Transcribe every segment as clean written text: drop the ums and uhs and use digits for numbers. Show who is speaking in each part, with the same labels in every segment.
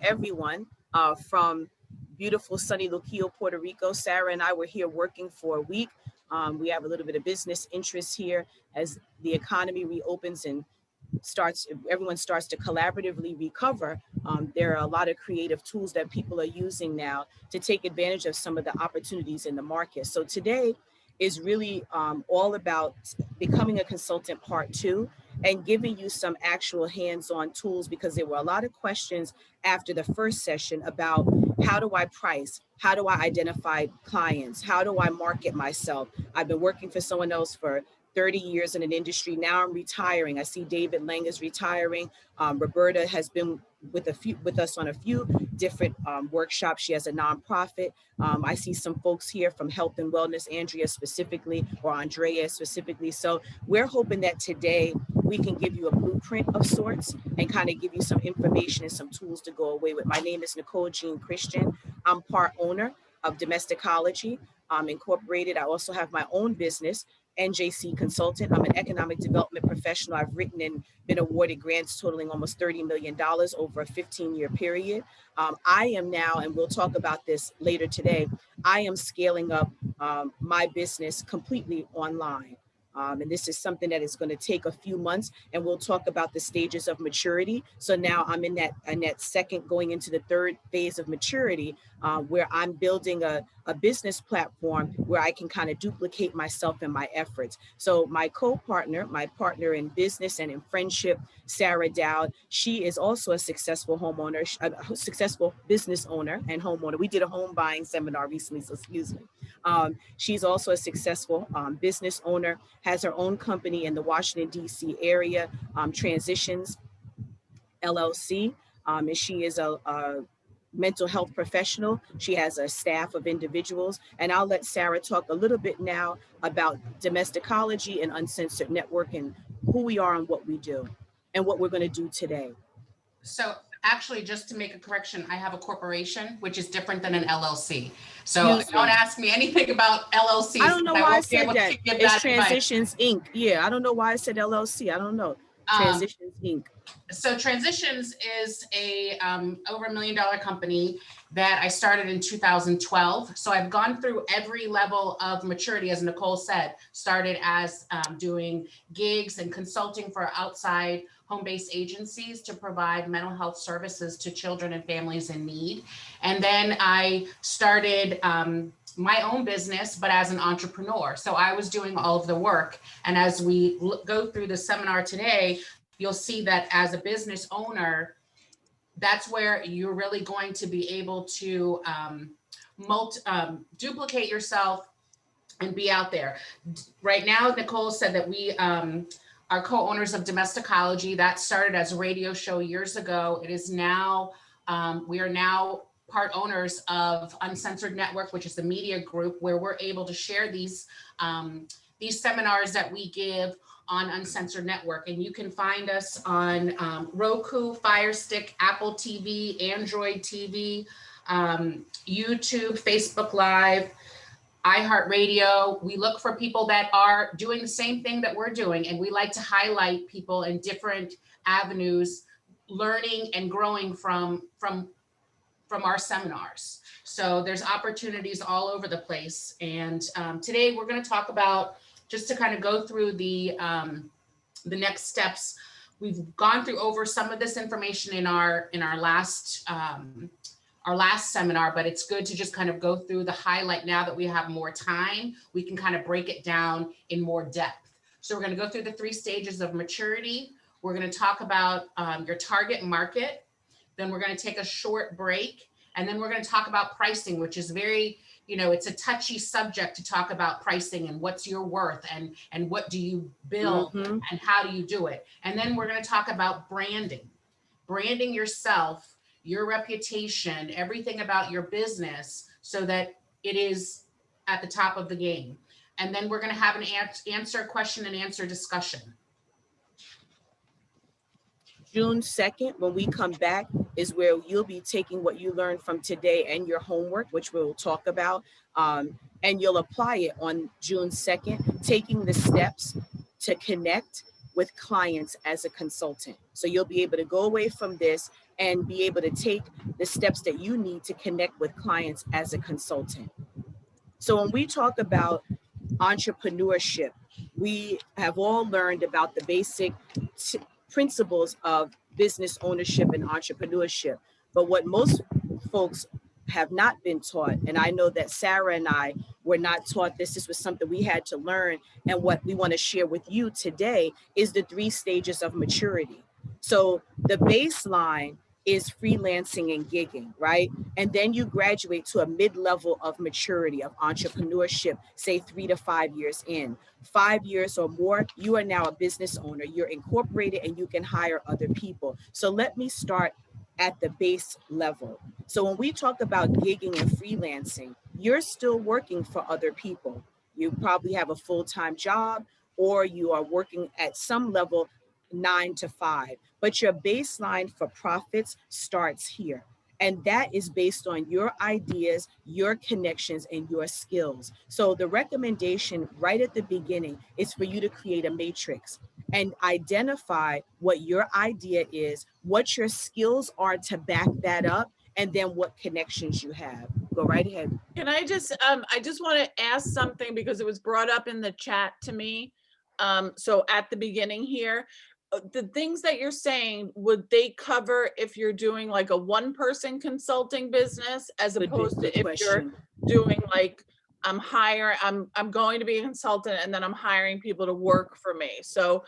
Speaker 1: everyone from beautiful sunny Luquillo, Puerto Rico. Sarah and I were here working for a week. We have a little bit of business interest here as the economy reopens and everyone starts to collaboratively recover. There are a lot of creative tools that people are using now to take advantage of some of the opportunities in the market. So today is really all about becoming a consultant part two and giving you some actual hands-on tools, because there were a lot of questions after the first session about how do I price? How do I identify clients? How do I market myself? I've been working for someone else for 30 years in an industry. Now I'm retiring. I see David Lang is retiring. Roberta has been with us on a few different workshops. She has a nonprofit. I see some folks here from Health and Wellness, Andrea specifically, or Andrea specifically. So we're hoping that today we can give you a blueprint of sorts and kind of give you some information and some tools to go away with. My name is Nicole Jean Christian. I'm part owner of Domesticology Incorporated. I also have my own business, NJC Consultant. I'm an economic development professional. I've written and been awarded grants totaling almost $30 million over a 15-year period. I am now, and we'll talk about this later today, I am scaling up my business completely online. And this is something that is going to take a few months, and we'll talk about the stages of maturity. So now I'm in that second, going into the third phase of maturity, where I'm building a business platform where I can kind of duplicate myself and my efforts. So my co-partner, my partner in business and in friendship, Sarah Dowd, she is also a successful homeowner, a successful business owner and homeowner. We did a home buying seminar recently, so excuse me. She's also a successful business owner, has her own company in the Washington, D.C. area, Transitions LLC, and she is a mental health professional. She has a staff of individuals, and I'll let Sarah talk a little bit now about Domesticology and Uncensored Network and who we are and what we do and what we're going to do today.
Speaker 2: So actually, just to make a correction, I have a corporation, which is different than an LLC. So don't ask me anything about LLCs.
Speaker 1: I don't know why I said that. It's Transitions Inc. Yeah, I don't know why I said LLC. I don't know. Transitions Inc.
Speaker 2: So Transitions is a over $1 million company that I started in 2012. So I've gone through every level of maturity, as Nicole said. Started as doing gigs and consulting for outside home-based agencies to provide mental health services to children and families in need. And then I started my own business, but as an entrepreneur. So I was doing all of the work. And as we go through the seminar today, you'll see that as a business owner, that's where you're really going to be able to duplicate yourself and be out there. Right now, Nicole said that we are co-owners of Domesticology. That started as a radio show years ago. It is now, we are now part owners of Uncensored Network, which is the media group where we're able to share these seminars that we give on Uncensored Network. And you can find us on Roku, Fire Stick, Apple TV, Android TV, YouTube, Facebook Live, iHeartRadio. We look for people that are doing the same thing that we're doing. And we like to highlight people in different avenues, learning and growing from our seminars. So there's opportunities all over the place. And today we're going to talk about, just to kind of go through the next steps. We've gone through over some of this information in our last seminar, but it's good to just kind of go through the highlight now that we have more time. We can kind of break it down in more depth. So we're going to go through the 3 stages of maturity. We're going to talk about your target market. Then we're going to take a short break. And then we're going to talk about pricing, which is very, it's a touchy subject to talk about pricing and what's your worth and what do you build and how do you do it. And then we're going to talk about branding yourself, your reputation, everything about your business so that it is at the top of the game. And then we're going to have an question and answer discussion.
Speaker 1: June 2nd, when we come back, is where you'll be taking what you learned from today and your homework, which we'll talk about, and you'll apply it on June 2nd, taking the steps to connect with clients as a consultant. So you'll be able to go away from this and be able to take the steps that you need to connect with clients as a consultant. So when we talk about entrepreneurship, we have all learned about the basic principles of business ownership and entrepreneurship. But what most folks have not been taught, and I know that Sarah and I were not taught this, this was something we had to learn, and what we want to share with you today is the 3 stages of maturity. So the baseline is freelancing and gigging, right? And then you graduate to a mid-level of maturity of entrepreneurship, say 3 to 5 years in. 5 years or more, you are now a business owner. You're incorporated and you can hire other people. So let me start at the base level. So when we talk about gigging and freelancing, you're still working for other people. You probably have a full-time job, or you are working at some level 9 to 5, but your baseline for profits starts here. And that is based on your ideas, your connections, and your skills. So the recommendation right at the beginning is for you to create a matrix and identify what your idea is, what your skills are to back that up, and then what connections you have. Go right ahead.
Speaker 3: Can I just want to ask something because it was brought up in the chat to me. So at the beginning here, the things that you're saying, would they cover if you're doing like a one-person consulting business as opposed to if you're doing like I'm going to be a consultant and then I'm hiring people to work for me. So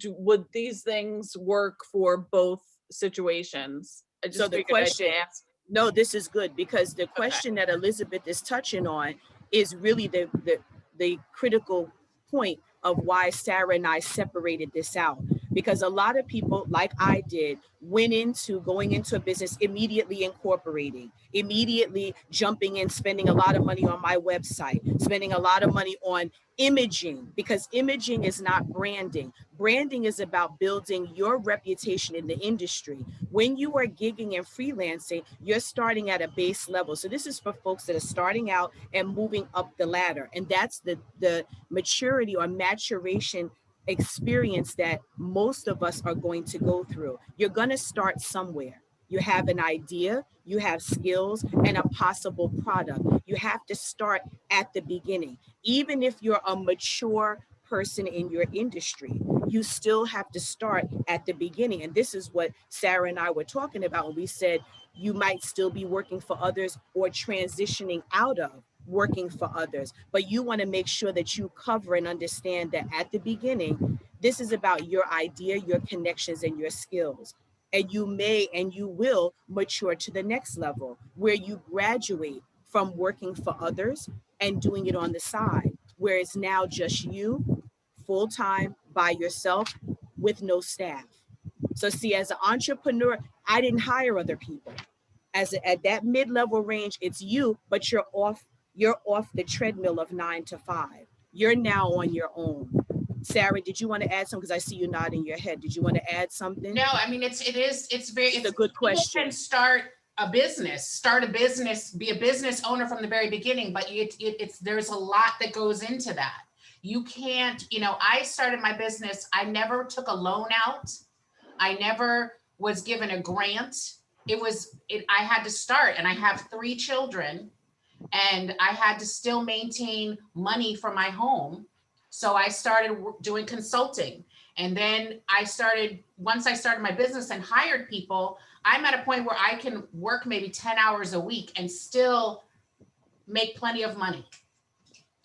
Speaker 3: would these things work for both situations? I just
Speaker 1: So the
Speaker 3: figured
Speaker 1: question,
Speaker 3: I'd ask.
Speaker 1: no, this is good, because the question that Elizabeth is touching on is really the critical point of why Sarah and I separated this out. Because a lot of people, like I did, went into going into a business, immediately incorporating, immediately jumping in, spending a lot of money on my website, spending a lot of money on imaging, because imaging is not branding. Branding is about building your reputation in the industry. When you are gigging and freelancing, you're starting at a base level. So this is for folks that are starting out and moving up the ladder. And that's the maturity or maturation experience that most of us are going to go through. You're going to start somewhere. You have an idea, you have skills, and a possible product. You have to start at the beginning. Even if you're a mature person in your industry, you still have to start at the beginning. And this is what Sarah and I were talking about when we said you might still be working for others or transitioning out of working for others. But you want to make sure that you cover and understand that at the beginning, this is about your idea, your connections, and your skills. And you may and you will mature to the next level where you graduate from working for others and doing it on the side, where it's now just you, full time, by yourself, with no staff. So see, as an entrepreneur, I didn't hire other people. At that mid-level range, it's you, but you're off the treadmill of 9 to 5. You're now on your own. Sarah, did you want to add something? Because I see you nodding your head. Did you want to add something?
Speaker 2: No, I mean, it's
Speaker 1: a good question.
Speaker 2: People can start a business, be a business owner from the very beginning, but there's a lot that goes into that. You can't, I started my business. I never took a loan out. I never was given a grant. I had to start, and I have 3 children, and I had to still maintain money for my home. So I started doing consulting. And then once I started my business and hired people, I'm at a point where I can work maybe 10 hours a week and still make plenty of money.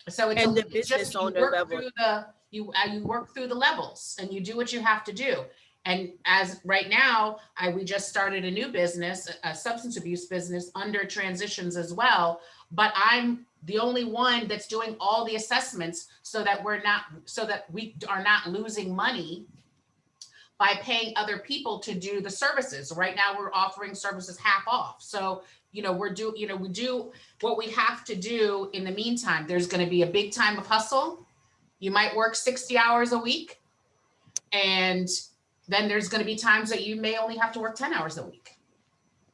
Speaker 2: So
Speaker 1: the business owner level,
Speaker 2: you work through the levels, and you do what you have to do. And as right now, we just started a new business, a substance abuse business under Transitions as well. But I'm the only one that's doing all the assessments so that we are not losing money by paying other people to do the services. Right now, we're offering services half off. So, we do what we have to do in the meantime. There's going to be a big time of hustle. You might work 60 hours a week, and then there's going to be times that you may only have to work 10 hours a week.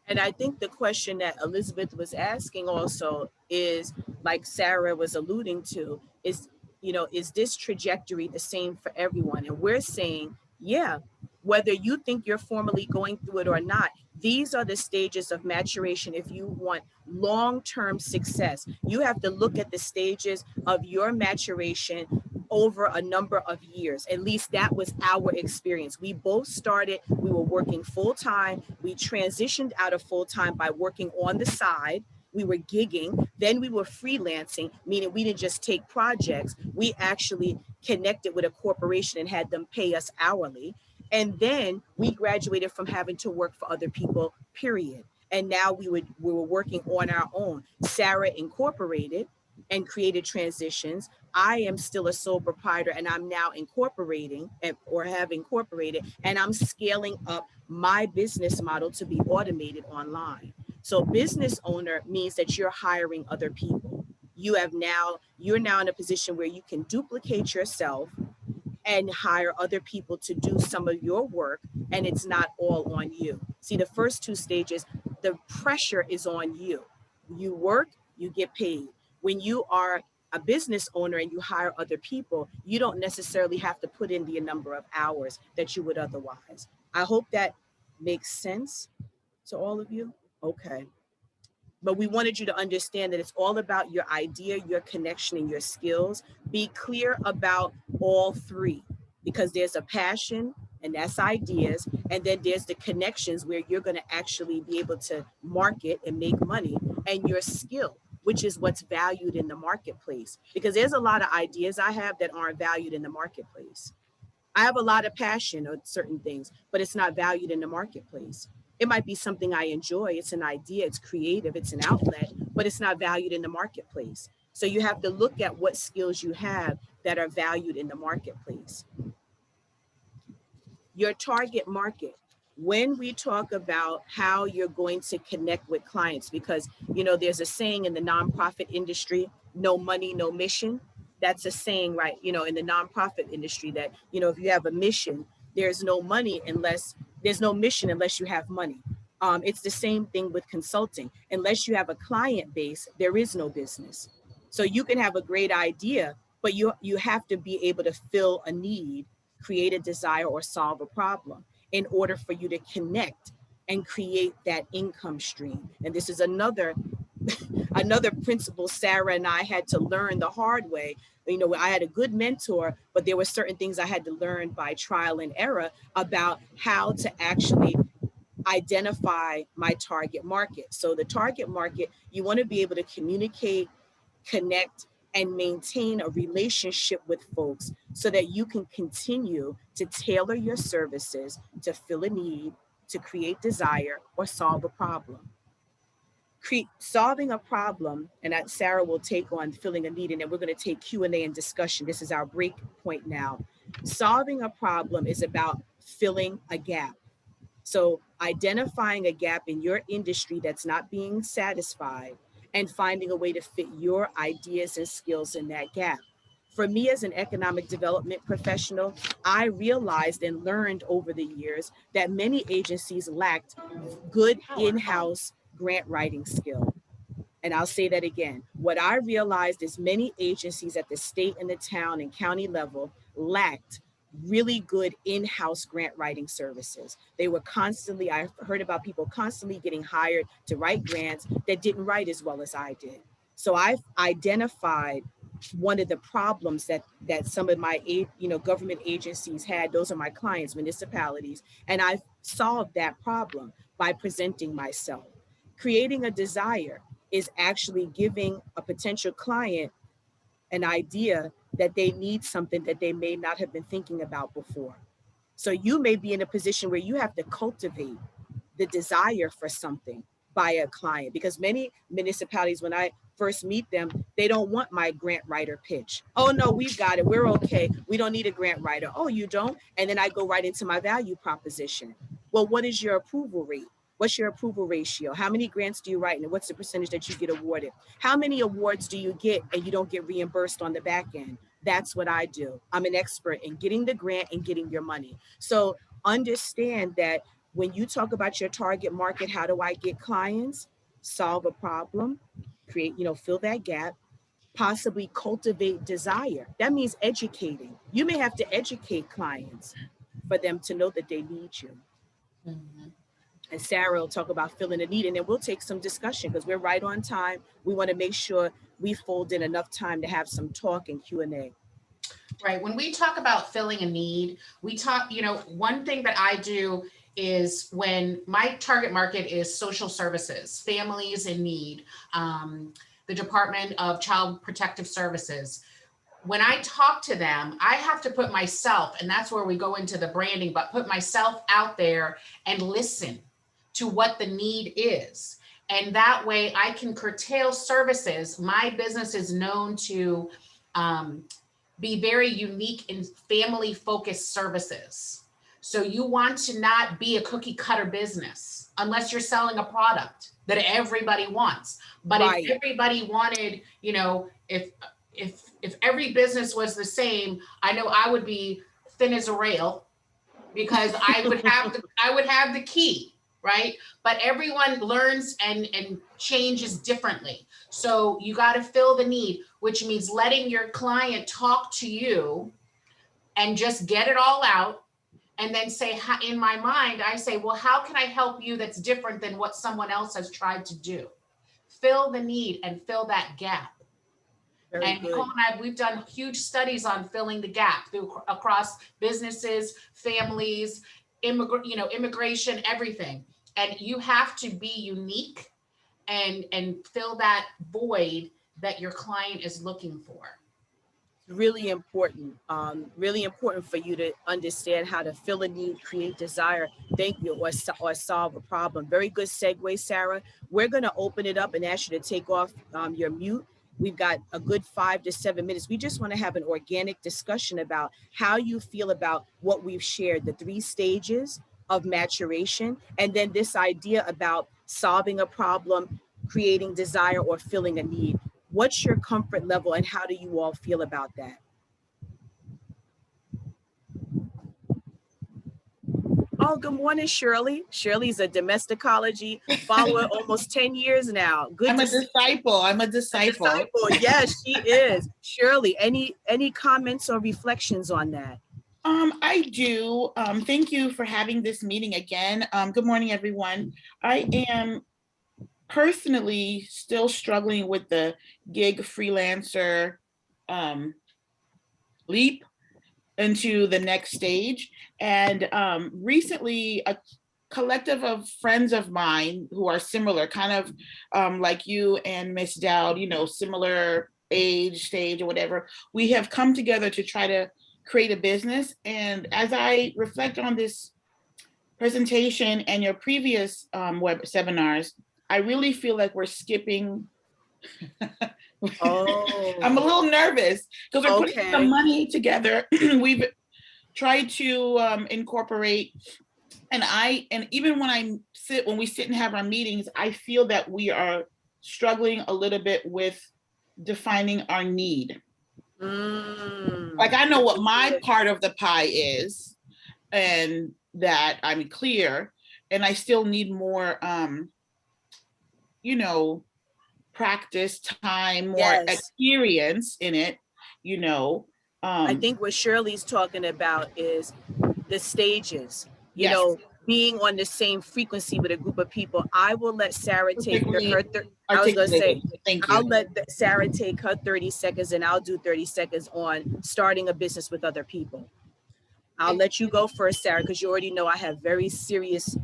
Speaker 1: And I think the question that Elizabeth was asking also is, like Sarah was alluding to, is this trajectory the same for everyone? And we're saying, yeah, Whether you think you're formally going through it or not, these are the stages of maturation. If you want long-term success, you have to look at the stages of your maturation over a number of years. At least that was our experience. We both started, we were working full-time. We transitioned out of full-time by working on the side. We were gigging, then we were freelancing, meaning we didn't just take projects. We actually connected with a corporation and had them pay us hourly. And then we graduated from having to work for other people, period. And now we were working on our own. Sarah incorporated and created transitions. I am still a sole proprietor, and I'm now incorporating or have incorporated, and I'm scaling up my business model to be automated online. So business owner means that you're hiring other people. You're now in a position where you can duplicate yourself and hire other people to do some of your work, and it's not all on you. See, the first two stages, the pressure is on you. You work, you get paid. When you are a business owner and you hire other people, you don't necessarily have to put in the number of hours that you would otherwise. I hope that makes sense to all of you. Okay. But we wanted you to understand that it's all about your idea, your connection, and your skills. Be clear about all three, because there's a passion, and that's ideas, and then there's the connections where you're going to actually be able to market and make money, and your skill, which is what's valued in the marketplace. Because there's a lot of ideas I have that aren't valued in the marketplace. I have a lot of passion on certain things, but it's not valued in the marketplace. It might be something I enjoy. It's an idea, it's creative, it's an outlet, but it's not valued in the marketplace. So you have to look at what skills you have that are valued in the marketplace. Your target market. When we talk about how you're going to connect with clients, because there's a saying in the nonprofit industry, no money, no mission. That's a saying, right? In the nonprofit industry that, if you have a mission, there's no mission unless you have money. It's the same thing with consulting. Unless you have a client base, there is no business. So you can have a great idea, but you have to be able to fill a need, create a desire, or solve a problem in order for you to connect and create that income stream. And this is another principle Sarah and I had to learn the hard way. I had a good mentor, but there were certain things I had to learn by trial and error about how to actually identify my target market. So the target market, you want to be able to communicate, connect, and maintain a relationship with folks so that you can continue to tailor your services to fill a need, to create desire, or solve a problem. Solving a problem, and that Sarah will take on filling a need, and then we're going to take Q&A and discussion. This is our break point now. Solving a problem is about filling a gap. So identifying a gap in your industry that's not being satisfied and finding a way to fit your ideas and skills in that gap. For me as an economic development professional, I realized and learned over the years that many agencies lacked good in-house grant writing skill. And I'll say that again. What I realized is many agencies at the state and the town and county level lacked really good in-house grant writing services. I heard about people constantly getting hired to write grants that didn't write as well as I did. So I've identified one of the problems that some of my government agencies had. Those are my clients, municipalities, and I've solved that problem by presenting myself. Creating a desire is actually giving a potential client an idea that they need something that they may not have been thinking about before. So you may be in a position where you have to cultivate the desire for something by a client, because many municipalities, when I first meet them, they don't want my grant writer pitch. Oh no, we've got it. We're okay. We don't need a grant writer. Oh, you don't? And then I go right into my value proposition. Well, what is your approval rate? What's your approval ratio? How many grants do you write, and what's the percentage that you get awarded? How many awards do you get and you don't get reimbursed on the back end? That's what I do. I'm an expert in getting the grant and getting your money. So understand that when you talk about your target market, how do I get clients? Solve a problem, create, fill that gap, possibly cultivate desire. That means educating. You may have to educate clients. for them to know that they need you.
Speaker 2: Mhm.
Speaker 1: And Sarah will talk about filling a need, and then we'll take some discussion because we're right on time. We want to make sure we fold in enough time to have some talk and Q&A.
Speaker 2: Right. When we talk about filling a need, we talk, one thing that I do is when my target market is social services, families in need, the Department of Child Protective Services. When I talk to them, I have to put myself, and that's where we go into the branding, but put myself out there and listen to what the need is. And that way I can curtail services. My business is known to be very unique in family focused services. So you want to not be a cookie cutter business unless you're selling a product that everybody wants. But
Speaker 1: Right.
Speaker 2: if everybody wanted, if every business was the same, I know I would be thin as a rail because I would have the key, right? But everyone learns and changes differently. So you got to fill the need, which means letting your client talk to you and just get it all out. And then say, in my mind, I say, well, how can I help you that's different than what someone else has tried to do? Fill the need and fill that gap.
Speaker 1: Very
Speaker 2: And
Speaker 1: good.
Speaker 2: Nicole and I, we've done huge studies on filling the gap across businesses, families, immigration, everything. And you have to be unique and fill that void that your client is looking for.
Speaker 1: Really important. Really important for you to understand how to fill a need, create desire, thank you, or solve a problem. Very good segue, Sarah. We're going to open it up and ask you to take off your mute. We've got a good 5 to 7 minutes. We just want to have an organic discussion about how you feel about what we've shared, the 3 stages of maturation, and then this idea about solving a problem, creating desire, or filling a need. What's your comfort level and how do you all feel about that? Oh, good morning, Shirley. Shirley's a Domesticology follower almost 10 years now. Good
Speaker 4: I'm a disciple. I'm a disciple.
Speaker 1: Yes, she is. Shirley, any comments or reflections on that?
Speaker 4: I do. Thank you for having this meeting again. Good morning, everyone. I am personally still struggling with the gig freelancer leap into the next stage. And recently, a collective of friends of mine who are similar, kind of like you and Miss Dowd, similar age, stage, or whatever, we have come together to try to create a business. And as I reflect on this presentation and your previous web seminars, I really feel like we're skipping.
Speaker 1: Oh,
Speaker 4: I'm a little nervous because we're putting
Speaker 1: okay.
Speaker 4: some money together. We've tried to incorporate, and even when we sit and have our meetings, I feel that we are struggling a little bit with defining our need. Like I know what my part of the pie is, and that I'm clear, and I still need more, practice time, more experience in it,
Speaker 1: I think what Shirley's talking about is the stages,
Speaker 4: Yes.
Speaker 1: being on the same frequency with a group of people. I will let Sarah take her,
Speaker 4: I was going to say, thank you.
Speaker 1: I'll let Sarah take her 30 seconds and I'll do 30 seconds on starting a business with other people. I'll let you go first, Sarah, because you already know I have very serious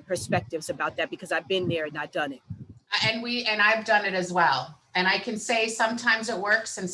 Speaker 1: perspectives about that because I've been there and I've done it.
Speaker 2: And I've done it as well. And I can say sometimes it works and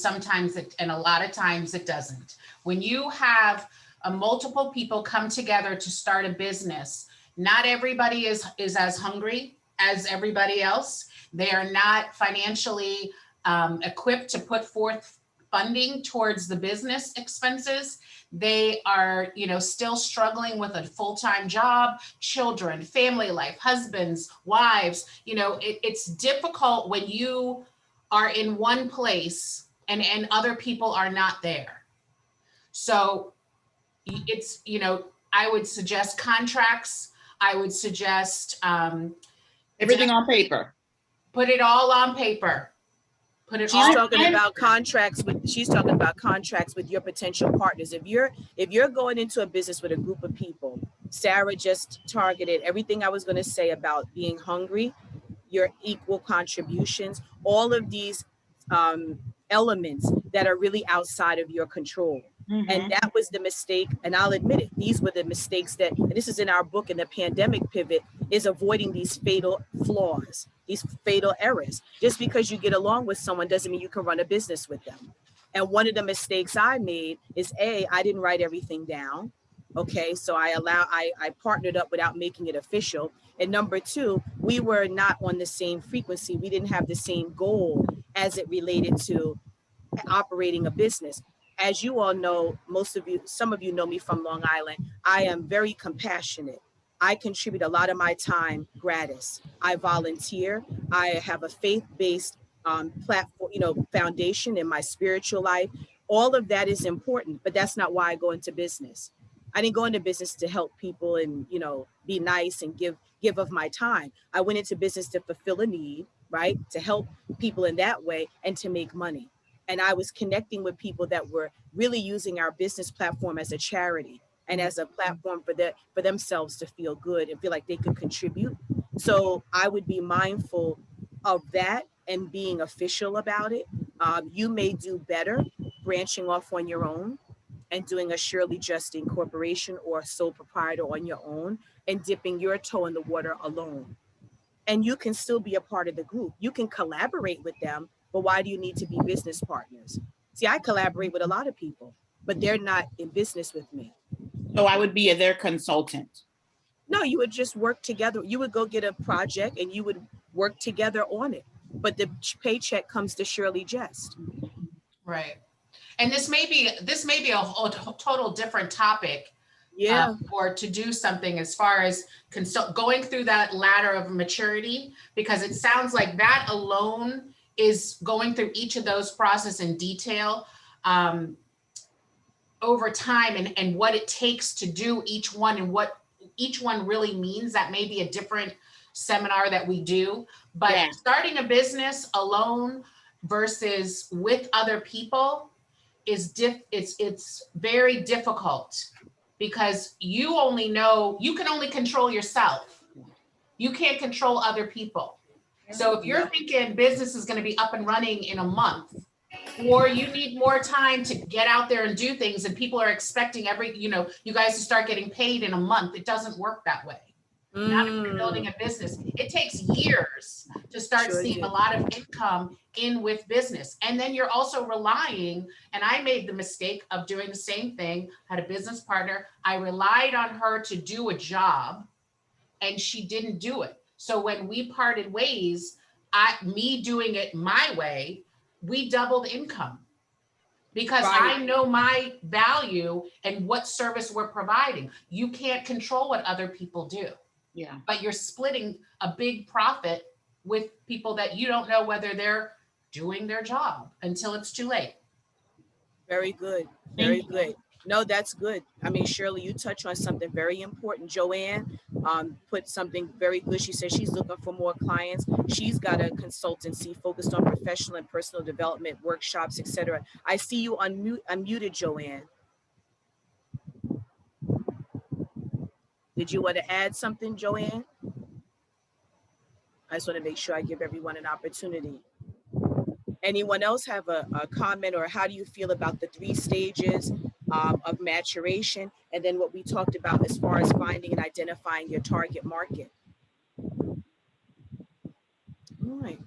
Speaker 2: and a lot of times it doesn't. When you have multiple people come together to start a business, not everybody is as hungry as everybody else. They are not financially equipped to put forth funding towards the business expenses. They are, still struggling with a full-time job, children, family life, husbands, wives. It's difficult when you are in one place and other people are not there. So it's, I would suggest contracts. I would suggest
Speaker 4: everything on paper.
Speaker 2: Put it all on paper. put it
Speaker 1: She's
Speaker 2: all
Speaker 1: talking
Speaker 2: in.
Speaker 1: about contracts with your potential partners. If you're going into a business with a group of people, Sarah just targeted everything I was going to say about being hungry, your equal contributions, all of these elements that are really outside of your control. And that was the mistake. And I'll admit it, these were the mistakes that, and this is in our book, in the pandemic pivot, is avoiding these fatal flaws, these fatal errors. Just because you get along with someone doesn't mean you can run a business with them. And one of the mistakes I made is I didn't write everything down. Okay, so I partnered up without making it official. And number two, we were not on the same frequency. We didn't have the same goal as it related to operating a business. As you all know, some of you know me from Long Island. I am very compassionate. I contribute a lot of my time gratis. I volunteer. I have a faith-based platform, foundation in my spiritual life. All of that is important, but that's not why I go into business. I didn't go into business to help people and, be nice and give of my time. I went into business to fulfill a need, right? To help people in that way and to make money. And I was connecting with people that were really using our business platform as a charity and as a platform for themselves to feel good and feel like they could contribute. So I would be mindful of that and being official about it. You may do better branching off on your own and doing a surely just incorporation or a sole proprietor on your own and dipping your toe in the water alone. And you can still be a part of the group. You can collaborate with them, but why do you need to be business partners? See, I collaborate with a lot of people, but they're not in business with me.
Speaker 4: So I would be their consultant.
Speaker 1: No, you would just work together. You would go get a project and you would work together on it. But the paycheck comes to surely just.
Speaker 2: Right. And this may be a total different topic.
Speaker 1: Yeah.
Speaker 2: Or to do something as far as going through that ladder of maturity, because it sounds like that alone is going through each of those processes in detail over time and what it takes to do each one and what each one really means. That may be a different seminar that we do, but starting a business alone versus with other people is it's very difficult, because you can only control yourself. You can't control other people. So if you're thinking business is going to be up and running in a month, or you need more time to get out there and do things, and people are expecting you guys to start getting paid in a month, it doesn't work that way. Not if you're building a business. It takes years to start seeing a lot of income in with business. And then you're also relying, and I made the mistake of doing the same thing, had a business partner. I relied on her to do a job and she didn't do it. So when we parted ways, me doing it my way, we doubled income. Because I know my value and what service we're providing. You can't control what other people do.
Speaker 4: Yeah.
Speaker 2: But you're splitting a big profit with people that you don't know whether they're doing their job until it's too late.
Speaker 1: Very good. Very good. No, that's good. I mean, Shirley, you touch on something very important. Joanne put something very good. She said she's looking for more clients. She's got a consultancy focused on professional and personal development, workshops, etc. I see you unmuted, Joanne. Did you want to add something, Joanne? I just want to make sure I give everyone an opportunity. Anyone else have a comment, or how do you feel about the 3 stages of maturation, and then what we talked about as far as finding and identifying your target market? All right.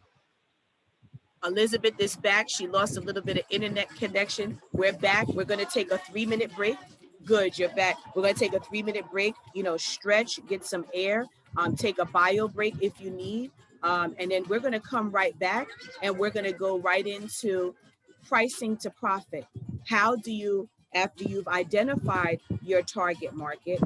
Speaker 1: Elizabeth is back. She lost a little bit of internet connection. We're back. We're going to take a 3-minute break. Good, you're back. We're going to take a 3-minute break, stretch, get some air, take a bio break if you need. And then we're going to come right back and we're going to go right into pricing to profit. How do you, after you've identified your target market,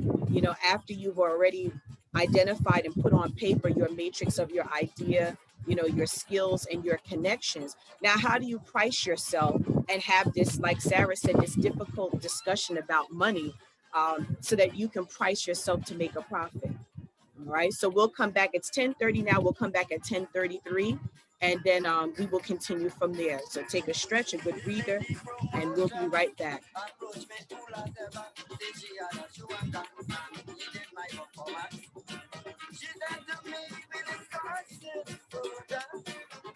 Speaker 1: after you've already identified and put on paper your matrix of your idea, your skills and your connections. Now, how do you price yourself and have this, like Sarah said, this difficult discussion about money so that you can price yourself to make a profit? All right, so we'll come back. It's 10:30 now. We'll come back at 10:33, and then we will continue from there. So take a stretch, a good breather, and we'll be right back.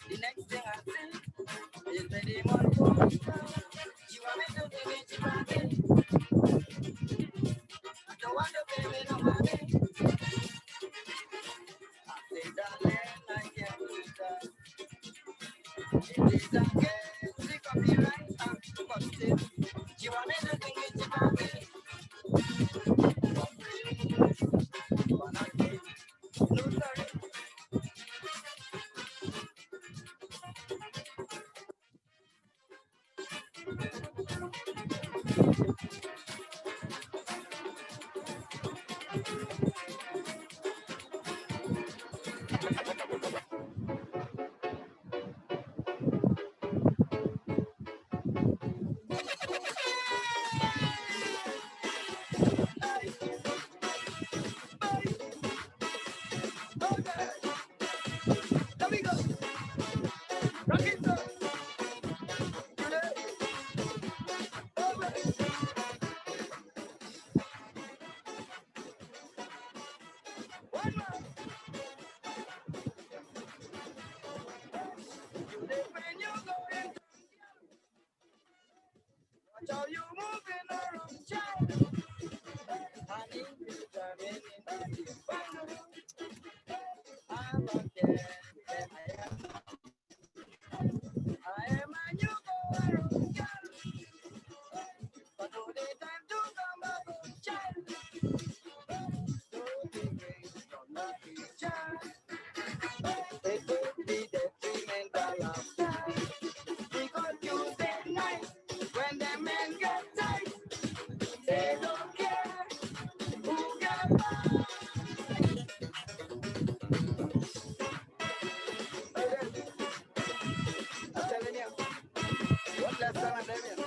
Speaker 5: The next thing I see is the demon woman. She want me to give it to money. I don't want to pay me no money. I say, darling, I can't do that. It is against the copyright act, but still, she want me to give it to money. But I say, no sorry. How you moving around, child? Honey, you're driving in the fun. I'm again, I am a new girl, but all the time to come back, child. Don't be crazy, don't not be child. It could be detrimental of time. Because Tuesday night, when the men get tight, they don't care who get by. I'm telling you, what left time I'm living?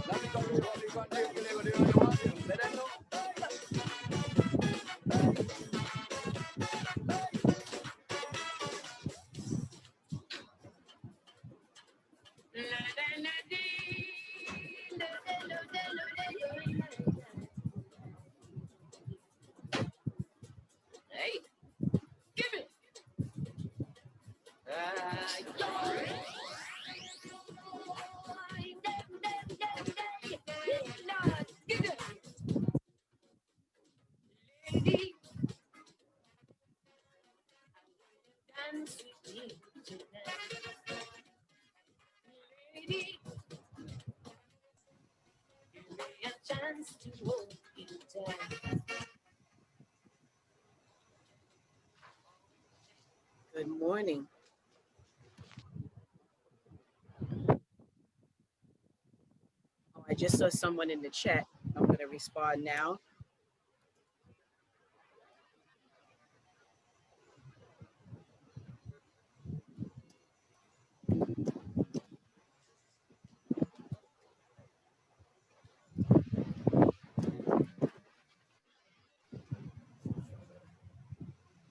Speaker 5: Let me go to what we want to do, what you want to do. Let them know. Hey, give it. Give it. Lady, dance with me tonight. Lady, give me a chance to hold you tight.
Speaker 1: Good morning. Oh, I just saw someone in the chat. I'm going to respond now.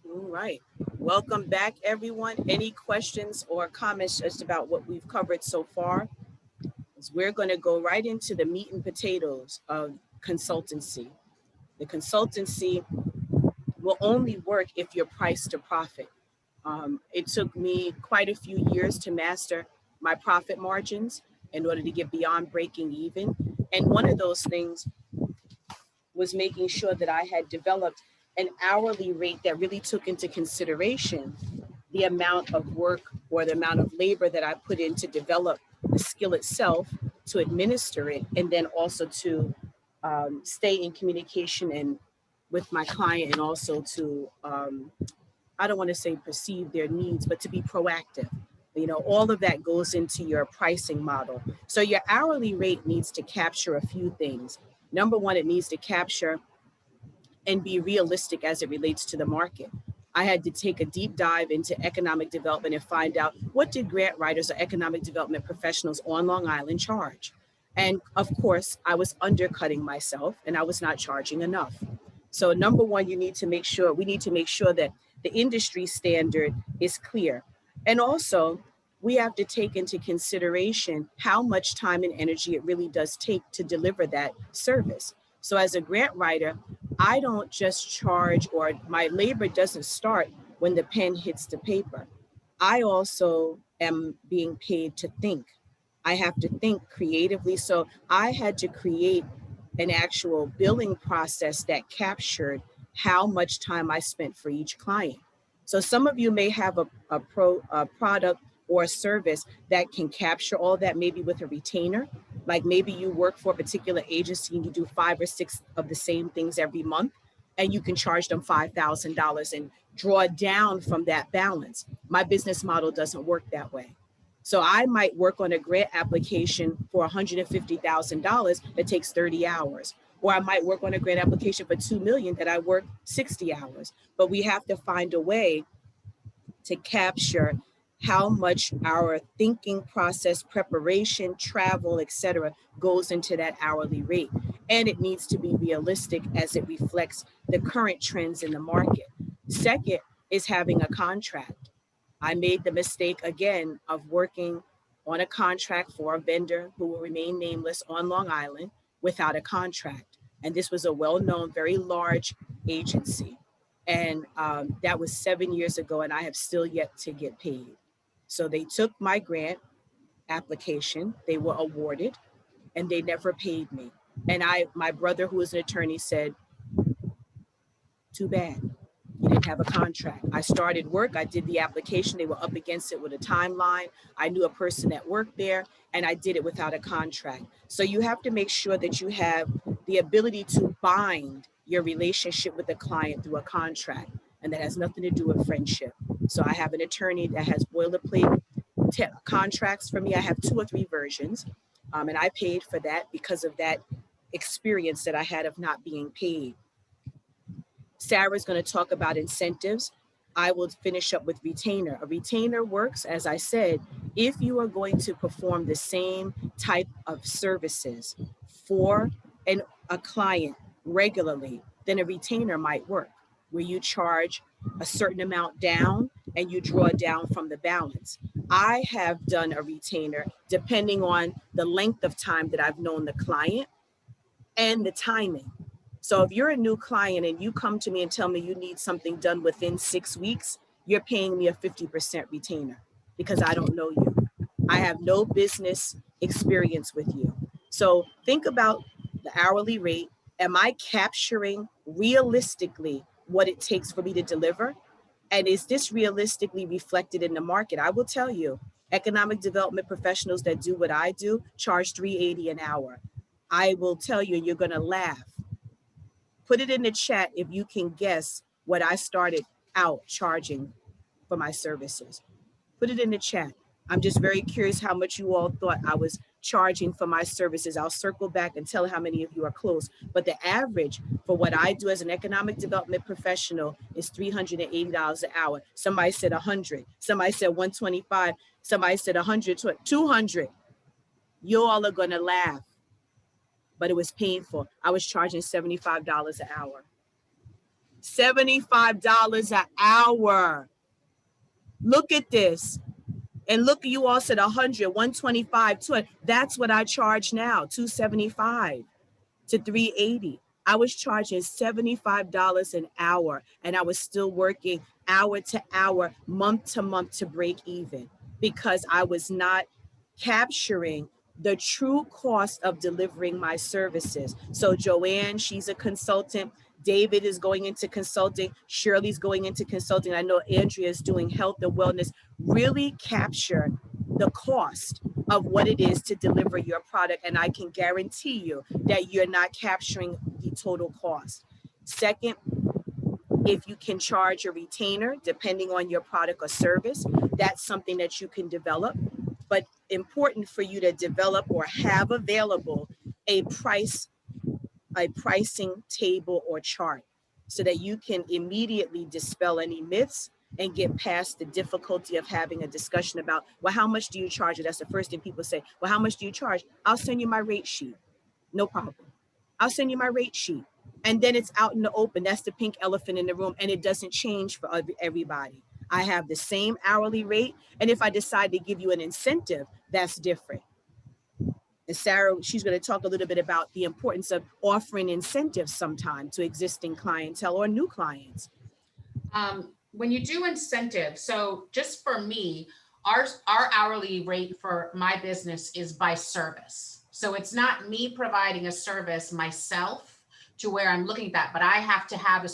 Speaker 1: All right. Welcome back, everyone. Any questions or comments just about what we've covered so far? We're going to go right into the meat and potatoes of consultancy. The consultancy will only work if you're priced to profit. It took me quite a few years to master my profit margins in order to get beyond breaking even. And one of those things was making sure that I had developed an hourly rate that really took into consideration the amount of work or the amount of labor that I put in to develop the skill itself, to administer it, and then also to stay in communication and with my client, and also to, I don't want to say perceive their needs, but to be proactive. You know, all of that goes into your pricing model. So your hourly rate needs to capture a few things. Number one, it needs to capture and be realistic as it relates to the market. I had to take a deep dive into economic development and find out what did grant writers or economic development professionals on Long Island charge. And of course, I was undercutting myself and I was not charging enough. So number one, we need to make sure that the industry standard is clear. And also, we have to take into consideration how much time and energy it really does take to deliver that service. So as a grant writer, I don't just charge, or my labor doesn't start when the pen hits the paper. I also am being paid to think. I have to think creatively. So I had to create an actual billing process that captured how much time I spent for each client. So some of you may have a product or a service that can capture all that, maybe with a retainer. Like maybe you work for a particular agency and you do 5 or 6 of the same things every month, and you can charge them $5,000 and draw down from that balance. My business model doesn't work that way. So I might work on a grant application for $150,000 that takes 30 hours. Or I might work on a grant application for $2 million that I work 60 hours. But we have to find a way to capture how much our thinking process, preparation, travel, etc., goes into that hourly rate. And it needs to be realistic as it reflects the current trends in the market. Second is having a contract. I made the mistake again of working on a contract for a vendor who will remain nameless on Long Island without a contract. And this was a well-known, very large agency. And that was 7 years ago, and I have still yet to get paid. So they took my grant application, they were awarded, and they never paid me. And my brother, who is an attorney, said, too bad. You didn't have a contract. I started work, I did the application, they were up against it with a timeline. I knew a person that worked there, and I did it without a contract. So you have to make sure that you have the ability to bind your relationship with the client through a contract. And that has nothing to do with friendship. So I have an attorney that has boilerplate contracts for me. I have 2 or 3 versions. And I paid for that because of that experience that I had of not being paid. Sarah's going to talk about incentives. I will finish up with retainer. A retainer works, as I said, if you are going to perform the same type of services for a client regularly, then a retainer might work, where you charge a certain amount down and you draw down from the balance. I have done a retainer depending on the length of time that I've known the client and the timing. So if you're a new client and you come to me and tell me you need something done within 6 weeks, you're paying me a 50% retainer because I don't know you. I have no business experience with you. So think about the hourly rate. Am I capturing realistically what it takes for me to deliver? And is this realistically reflected in the market? I will tell you, economic development professionals that do what I do charge $3.80 an hour. I will tell you, and you're going to laugh. Put it in the chat if you can guess what I started out charging for my services. Put it in the chat. I'm just very curious how much you all thought I was charging for my services. I'll circle back and tell how many of you are close. But the average for what I do as an economic development professional is $380 an hour. Somebody said 100. Somebody said 125. Somebody said 100, 200. You all are going to laugh. But it was painful. I was charging $75 an hour. $75 an hour. Look at this. And look, you all said 100, 125, 200. That's what I charge now, $275 to $380. I was charging $75 an hour, and I was still working hour to hour, month to month to break even because I was not capturing the true cost of delivering my services. So Joanne, she's a consultant. David is going into consulting. Shirley's going into consulting. I know Andrea is doing health and wellness. Really capture the cost of what it is to deliver your product. And I can guarantee you that you're not capturing the total cost. Second, if you can charge a retainer, depending on your product or service, that's something that you can develop. But important for you to develop or have available a pricing table or chart. so that you can immediately dispel any myths and get past the difficulty of having a discussion about, well, how much do you charge? That's the first thing people say. Well, how much do you charge? I'll send you my rate sheet. No problem. I'll send you my rate sheet. And then it's out in the open. That's the pink elephant in the room. And it doesn't change for everybody. I have the same hourly rate. And if I decide to give you an incentive, that's different. And Sarah, she's going to talk a little bit about the importance of offering incentives sometime to existing clientele or new clients.
Speaker 2: When you do incentives, so just for me, our hourly rate for my business is by service. So it's not me providing a service myself to where I'm looking at that, but I have to have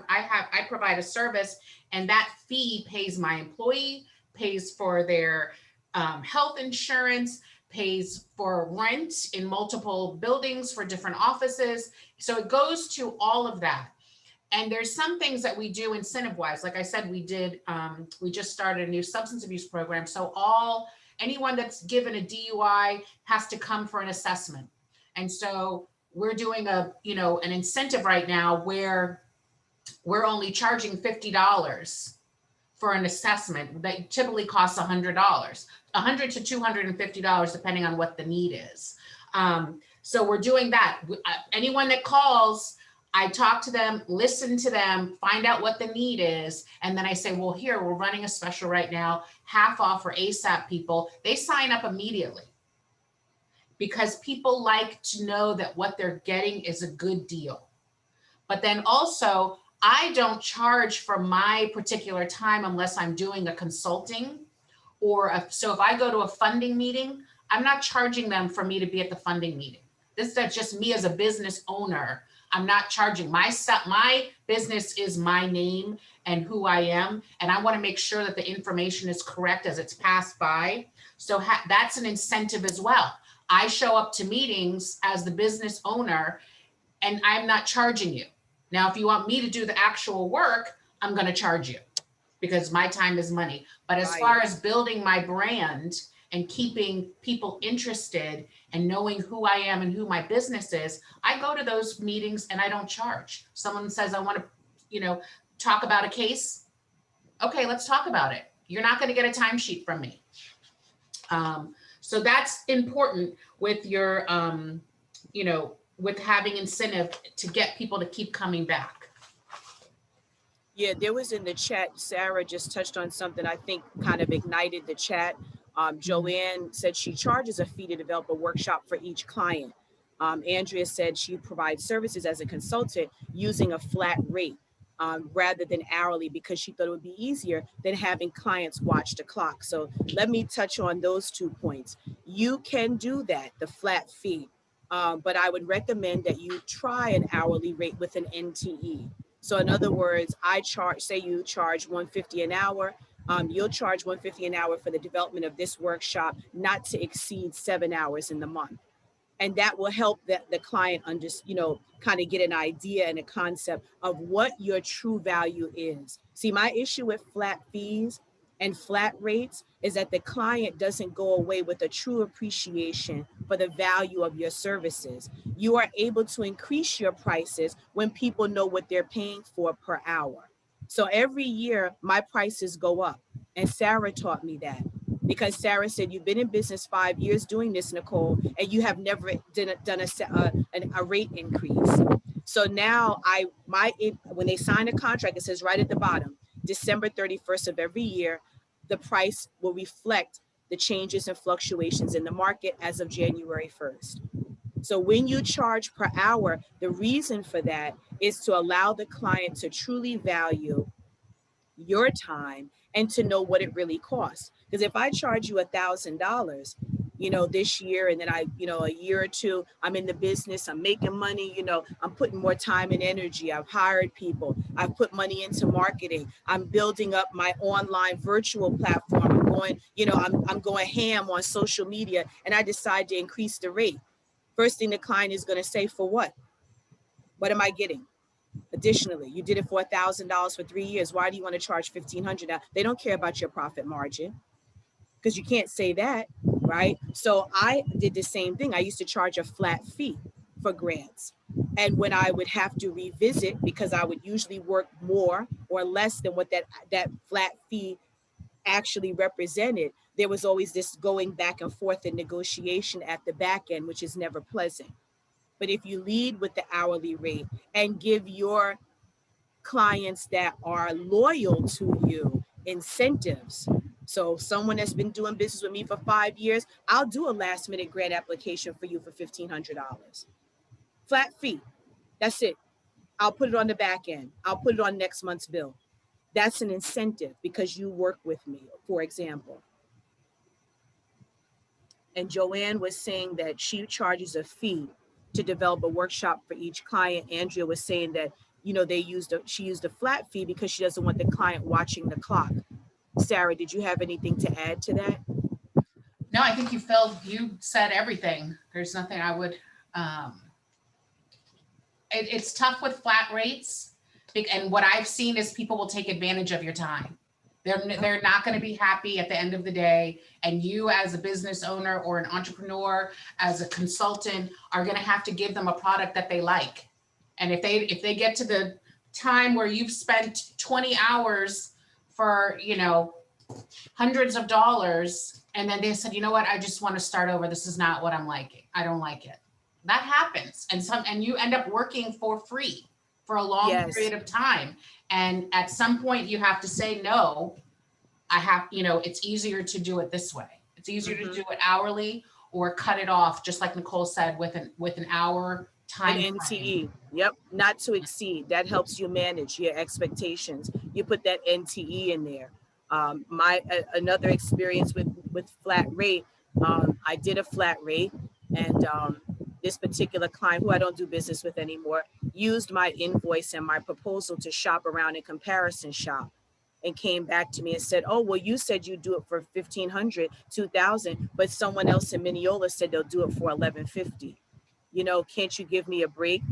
Speaker 2: I provide a service, and that fee pays my employee, pays for their health insurance, pays for rent in multiple buildings for different offices. So it goes to all of that. And there's some things that we do incentive wise. Like I said, we just started a new substance abuse program. So anyone that's given a DUI has to come for an assessment. And so we're doing an incentive right now where we're only charging $50 for an assessment that typically costs $100 to $250, depending on what the need is. So we're doing that. Anyone that calls, I talk to them, listen to them, find out what the need is. And then I say, well, here, we're running a special right now, half off for ASAP people. They sign up immediately because people like to know that what they're getting is a good deal. But then also, I don't charge for my particular time unless I'm doing a consulting so if I go to a funding meeting, I'm not charging them for me to be at the funding meeting. This is just me as a business owner. I'm not charging myself. My business is my name and who I am. And I want to make sure that the information is correct as it's passed by. So that's an incentive as well. I show up to meetings as the business owner and I'm not charging you. Now, if you want me to do the actual work, I'm going to charge you because my time is money. But as far as building my brand and keeping people interested and knowing who I am and who my business is, I go to those meetings and I don't charge. Someone says, I want to, talk about a case. Okay, let's talk about it. You're not going to get a timesheet from me. So that's important with your, with having incentive to get people to keep coming back.
Speaker 1: Yeah, there was in the chat, Sarah just touched on something I think kind of ignited the chat. Joanne said she charges a fee to develop a workshop for each client. Andrea said she provides services as a consultant using a flat rate rather than hourly because she thought it would be easier than having clients watch the clock. So let me touch on those 2 points. You can do that, the flat fee, but I would recommend that you try an hourly rate with an NTE. So in other words, say you charge $150 an hour, you'll charge $150 an hour for the development of this workshop, not to exceed 7 hours in the month. And that will help the client kind of get an idea and a concept of what your true value is. See, my issue with flat fees and flat rates is that the client doesn't go away with a true appreciation for the value of your services. You are able to increase your prices when people know what they're paying for per hour. So every year my prices go up, and Sarah taught me that. Because Sarah said, you've been in business 5 years doing this, Nicole, and you have never done a rate increase. So now when they sign a contract, it says right at the bottom, December 31st of every year, the price will reflect the changes and fluctuations in the market as of January 1st. So when you charge per hour, the reason for that is to allow the client to truly value your time and to know what it really costs. Because if I charge you $1,000, this year, and then a year or two, I'm in the business, I'm making money, I'm putting more time and energy. I've hired people. I've put money into marketing. I'm building up my online virtual platform. I'm going ham on social media, and I decide to increase the rate. First thing the client is going to say, for what? What am I getting? Additionally, you did it for $1,000 for 3 years. Why do you want to charge $1,500 now? They don't care about your profit margin because you can't say that, right? So I did the same thing. I used to charge a flat fee for grants. And when I would have to revisit, because I would usually work more or less than what that flat fee actually represented, there was always this going back and forth in negotiation at the back end, which is never pleasant. But if you lead with the hourly rate and give your clients that are loyal to you incentives. So someone that's been doing business with me for 5 years, I'll do a last minute grant application for you for $1,500. Flat fee. That's it. I'll put it on the back end. I'll put it on next month's bill. That's an incentive because you work with me, for example. And Joanne was saying that she charges a fee to develop a workshop for each client. Andrea was saying that, you know, she used a flat fee because she doesn't want the client watching the clock. Sarah, did you have anything to add to that?
Speaker 2: No, I think you said everything. There's nothing I would, it's tough with flat rates. And what I've seen is people will take advantage of your time. They're not going to be happy at the end of the day. And you as a business owner or an entrepreneur, as a consultant, are going to have to give them a product that they like. And if they get to the time where you've spent 20 hours for, you know, hundreds of dollars, and then they said, you know what, I just want to start over. This is not what I'm liking. I don't like it. That happens. And you end up working for free for a long period of time. And at some point you have to say, no, it's easier to do it this way. It's easier to do it hourly or cut it off, just like Nicole said, with an hour time.
Speaker 1: An NTE. Yep. Not to exceed. That helps you manage your expectations. You put that NTE in there. Another experience with flat rate, I did a flat rate, and this particular client, who I don't do business with anymore, used my invoice and my proposal to shop around in comparison shop, and came back to me and said, oh, well, you said you do it for $1,500, $2,000, but someone else in Mineola said they'll do it for $1,150. You know, can't you give me a break?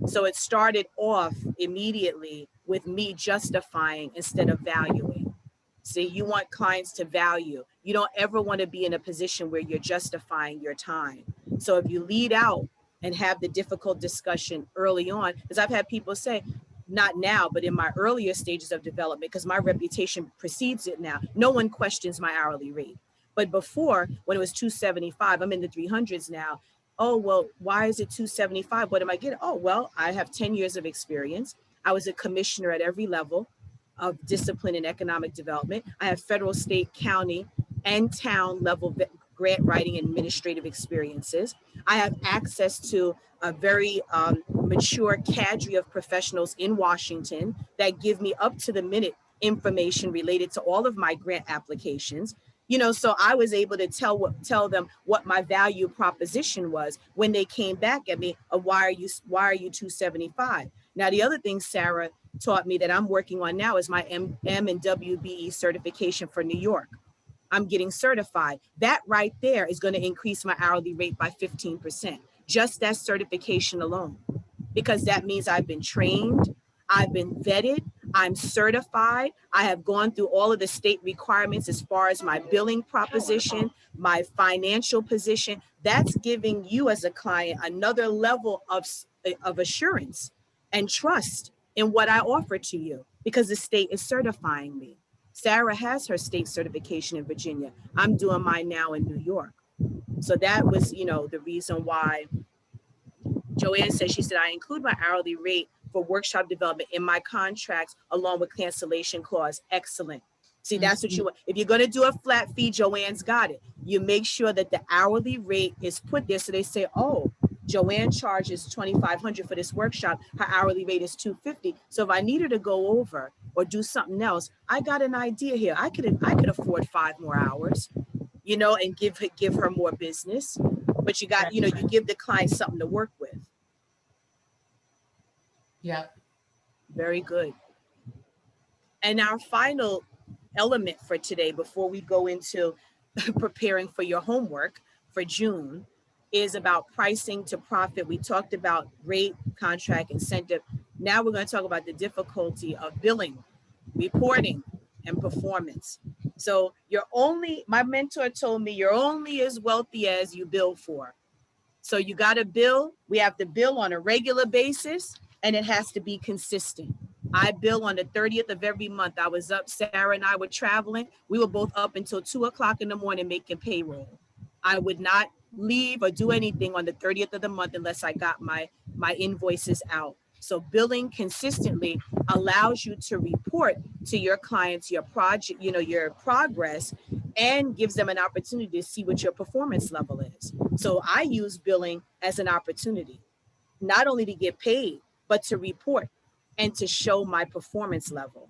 Speaker 1: So it started off immediately with me justifying instead of valuing. See, you want clients to value. You don't ever want to be in a position where you're justifying your time. So if you lead out and have the difficult discussion early on, because I've had people say, not now, but in my earlier stages of development, because my reputation precedes it now, no one questions my hourly rate. But before, when it was $275, I'm in the 300s now. Oh, well, why is it $275? What am I getting? Oh, well, I have 10 years of experience. I was a commissioner at every level of discipline and economic development. I have federal, state, county, and town level grant writing and administrative experiences. I have access to a very mature cadre of professionals in Washington that give me up to the minute information related to all of my grant applications. You know, so I was able to tell them what my value proposition was when they came back at me. Why are you $275? Now, the other thing Sarah taught me that I'm working on now is my M and WBE certification for New York. I'm getting certified. That right there is going to increase my hourly rate by 15%. Just that certification alone, because that means I've been trained, I've been vetted, I'm certified, I have gone through all of the state requirements as far as my billing proposition, my financial position. That's giving you as a client another level of assurance and trust in what I offer to you, because the state is certifying me. Sarah has her state certification in Virginia. I'm doing mine now in New York. So that was, you know, the reason why Joanne said, she said, I include my hourly rate for workshop development in my contracts along with cancellation clause. Excellent. See, that's what you want. If you're going to do a flat fee, Joanne's got it. You make sure that the hourly rate is put there. So they say, oh, Joanne charges $2,500 for this workshop. Her hourly rate is $250. So if I need her to go over or do something else, I got an idea here. I could afford 5 more hours, you know, and give her more business. But you got, you know, you give the client something to work with.
Speaker 2: Yeah.
Speaker 1: Very good. And our final element for today, before we go into preparing for your homework for June, is about pricing to profit. We talked about rate, contract, incentive. Now we're going to talk about the difficulty of billing, reporting, and performance. So my mentor told me, you're only as wealthy as you bill for. So you got to bill. We have to bill on a regular basis, and it has to be consistent. I bill on the 30th of every month. I was up, Sarah and I were traveling. We were both up until 2 o'clock in the morning making payroll. I would not leave or do anything on the 30th of the month unless I got my invoices out. So billing consistently allows you to report to your clients your project, your progress, and gives them an opportunity to see what your performance level is. So I use billing as an opportunity, not only to get paid, but to report and to show my performance level.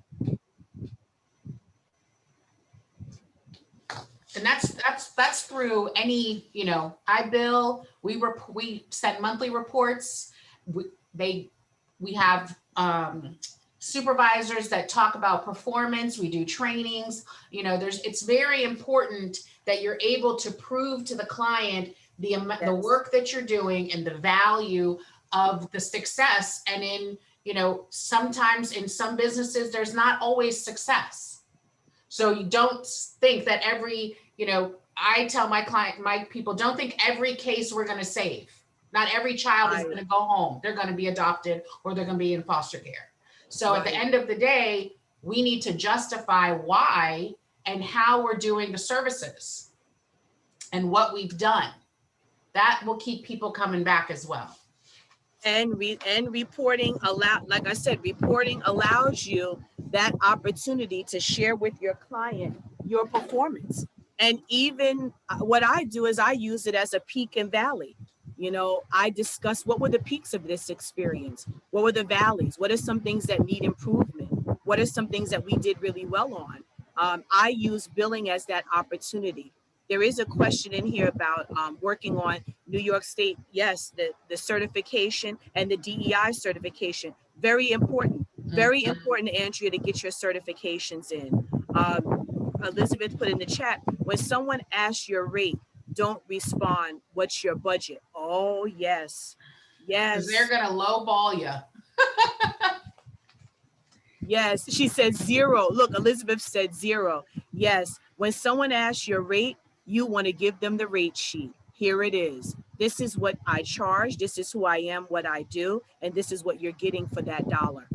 Speaker 2: And that's through any, I bill, we send monthly reports. We have supervisors that talk about performance. We do trainings. It's very important that you're able to prove to the client the work that you're doing and the value of the success. And sometimes in some businesses, there's not always success. So you don't think that I tell my people, don't think every case we're going to save. Not every child is going to go home. They're going to be adopted or they're going to be in foster care. So at the end of the day, we need to justify why and how we're doing the services and what we've done. That will keep people coming back as well.
Speaker 1: And reporting like I said, reporting allows you that opportunity to share with your client your performance. And even what I do is I use it as a peak and valley. I discuss what were the peaks of this experience, what were the valleys, what are some things that need improvement, what are some things that we did really well on. I use billing as that opportunity. There is a question in here about working on New York State. Yes, the certification and the DEI certification. Very important. Very important, Andrea, to get your certifications in. Elizabeth put in the chat, when someone asks your rate, don't respond, what's your budget? Oh, yes. Yes.
Speaker 2: Because they're going to lowball you.
Speaker 1: Yes, she said 0. Look, Elizabeth said 0. Yes, when someone asks your rate, you want to give them the rate sheet. Here it is. This is what I charge. This is who I am, what I do, and this is what you're getting for that dollar.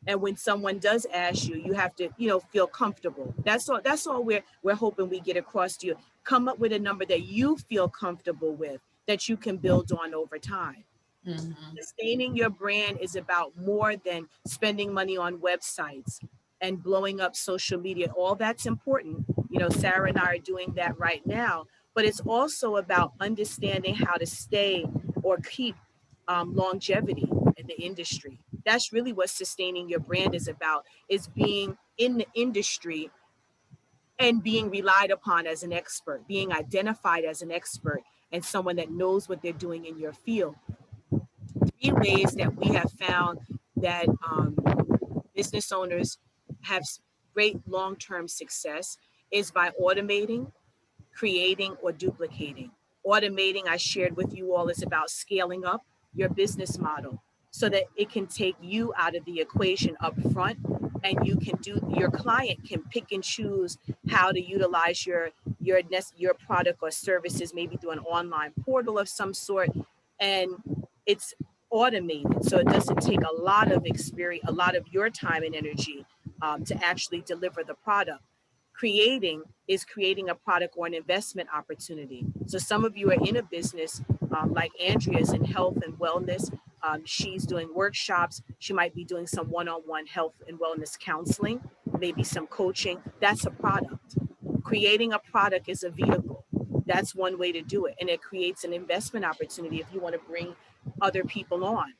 Speaker 1: And when someone does ask you, you have to, feel comfortable. That's all we're hoping we get across to you. Come up with a number that you feel comfortable with, that you can build on over time. Mm-hmm. Sustaining your brand is about more than spending money on websites and blowing up social media. All that's important. Sarah and I are doing that right now, but it's also about understanding how to stay or keep longevity in the industry. That's really what sustaining your brand is about, is being in the industry and being relied upon as an expert, being identified as an expert and someone that knows what they're doing in your field. 3 ways that we have found that business owners have great long-term success is by automating, creating, or duplicating. Automating, I shared with you all, is about scaling up your business model so that it can take you out of the equation up front, and your client can pick and choose how to utilize your product or services, maybe through an online portal of some sort, and it's automated, so it doesn't take a lot of experience, a lot of your time and energy to actually deliver the product. Creating is creating a product or an investment opportunity. So some of you are in a business like Andrea's in health and wellness. She's doing workshops. She might be doing some one-on-one health and wellness counseling, maybe some coaching. That's a product. Creating a product is a vehicle. That's one way to do it. And it creates an investment opportunity if you want to bring other people on.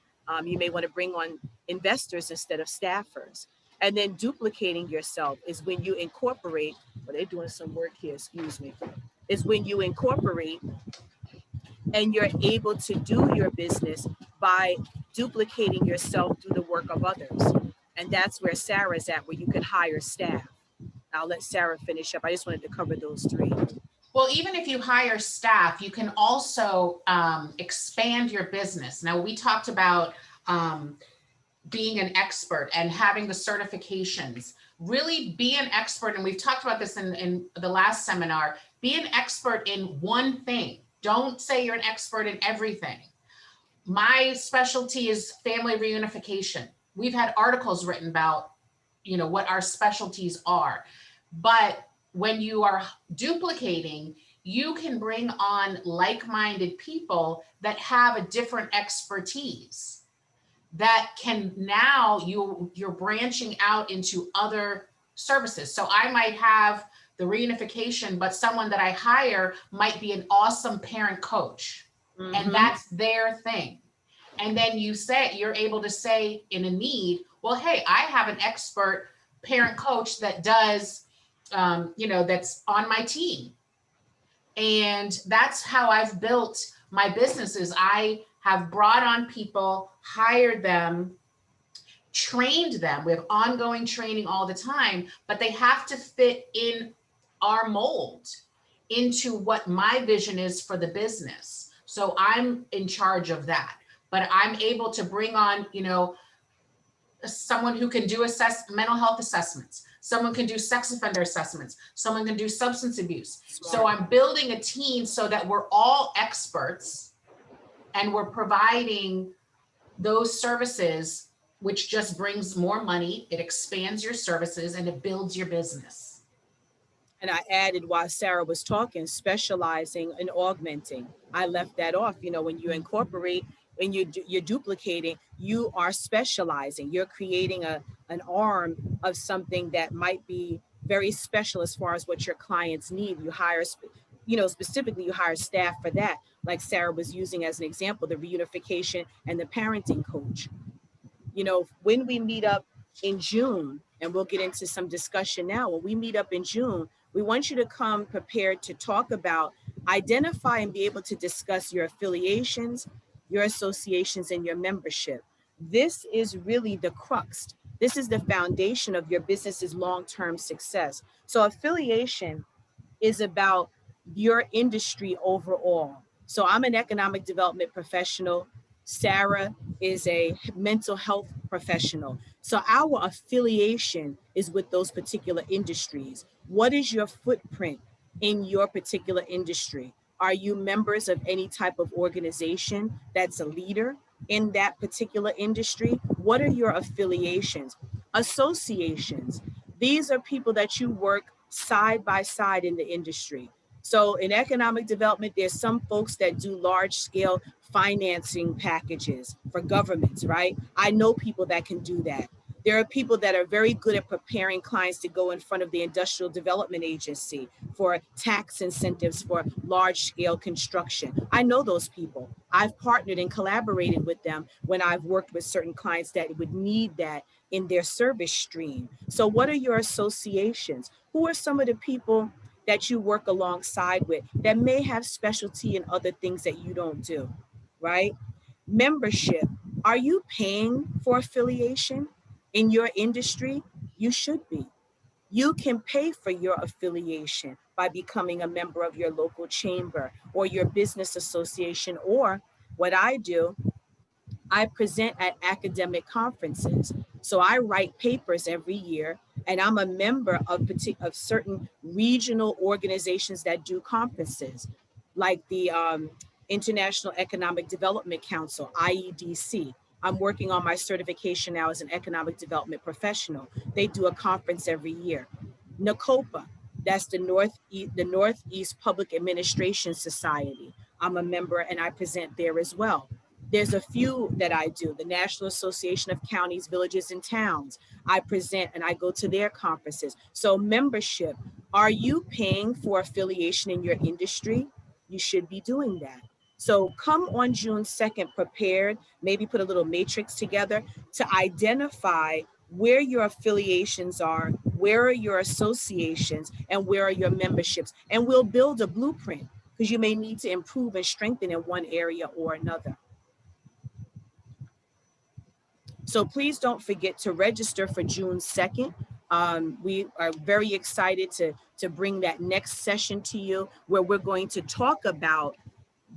Speaker 1: You may want to bring on investors instead of staffers. And then duplicating yourself is when you incorporate, well, they're doing some work here, excuse me, is when you incorporate and you're able to do your business by duplicating yourself through the work of others. And that's where Sarah's at, where you can hire staff. I'll let Sarah finish up. I just wanted to cover those 3.
Speaker 2: Well, even if you hire staff, you can also expand your business. Now, we talked about being an expert and having the certifications. Really be an expert, and we've talked about this in the last seminar. Be an expert in one thing. Don't say you're an expert in everything. My specialty is family reunification. We've had articles written about, what our specialties are. But when you are duplicating, you can bring on like-minded people that have a different expertise that can now you're branching out into other services. So I might have the reunification, but someone that I hire might be an awesome parent coach. And that's their thing. And then you're able to say in a need, well, hey, I have an expert parent coach that does, that's on my team. And that's how I've built my businesses. I have brought on people, hired them, trained them. We have ongoing training all the time, but they have to fit in our mold into what my vision is for the business. So I'm in charge of that, but I'm able to bring on, someone who can do mental health assessments. Someone can do sex offender assessments. Someone can do substance abuse.
Speaker 1: Smart.
Speaker 2: So I'm building a team so that we're all experts and we're providing those services, which just brings more money. It expands your services and it builds your business.
Speaker 1: And I added while Sarah was talking, specializing and augmenting. I left that off. When you incorporate, when you're duplicating, you are specializing. You're creating an arm of something that might be very special as far as what your clients need. You hire, specifically you hire staff for that. Like Sarah was using as an example, the reunification and the parenting coach. When we meet up in June, and we'll get into some discussion now, when we meet up in June, we want you to come prepared to talk about, identify and be able to discuss your affiliations, your associations, and your membership. This is really the crux. This is the foundation of your business's long-term success. So affiliation is about your industry overall. So I'm an economic development professional. Sarah is a mental health professional. So our affiliation is with those particular industries. What is your footprint in your particular industry? Are you members of any type of organization that's a leader in that particular industry? What are your affiliations? Associations. These are people that you work side by side in the industry. So in economic development, there's some folks that do large scale financing packages for governments, right? I know people that can do that. There are people that are very good at preparing clients to go in front of the Industrial Development Agency for tax incentives for large scale construction. I know those people. I've partnered and collaborated with them when I've worked with certain clients that would need that in their service stream. So what are your associations? Who are some of the people that you work alongside with that may have specialty in other things that you don't do, right? Membership. Are you paying for affiliation in your industry? You should be. You can pay for your affiliation by becoming a member of your local chamber or your business association, or what I do, I present at academic conferences. So I write papers every year, and I'm a member of certain regional organizations that do conferences, like the International Economic Development Council, IEDC. I'm working on my certification now as an economic development professional. They do a conference every year. NACOPA, that's the Northeast Public Administration Society. I'm a member and I present there as well. There's a few that I do, the National Association of Counties, Villages, and Towns. I present and I go to their conferences. So membership, are you paying for affiliation in your industry? You should be doing that. So come on June 2nd prepared, maybe put a little matrix together to identify where your affiliations are, where are your associations, and where are your memberships. And we'll build a blueprint because you may need to improve and strengthen in one area or another. So please don't forget to register for June 2nd. We are very excited to bring that next session to you where we're going to talk about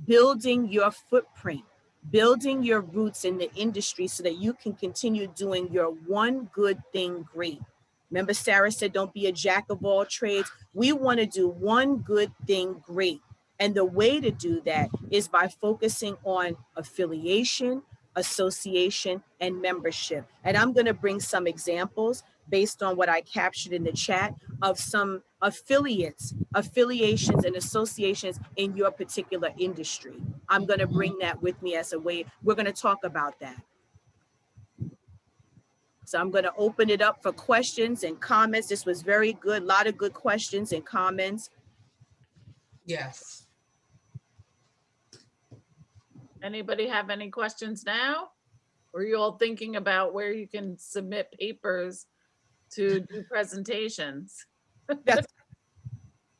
Speaker 1: building your footprint, building your roots in the industry so that you can continue doing your one good thing great. Remember, Sarah said, don't be a jack of all trades. We want to do one good thing great. And the way to do that is by focusing on affiliation, association, and membership. And I'm going to bring some examples based on what I captured in the chat of some affiliations, and associations in your particular industry. I'm going to bring that with me as a way. We're going to talk about that. So I'm going to open it up for questions and comments. This was very good. A lot of good questions and comments.
Speaker 2: Yes.
Speaker 3: Anybody have any questions now? Or are you all thinking about where you can submit papers to do presentations?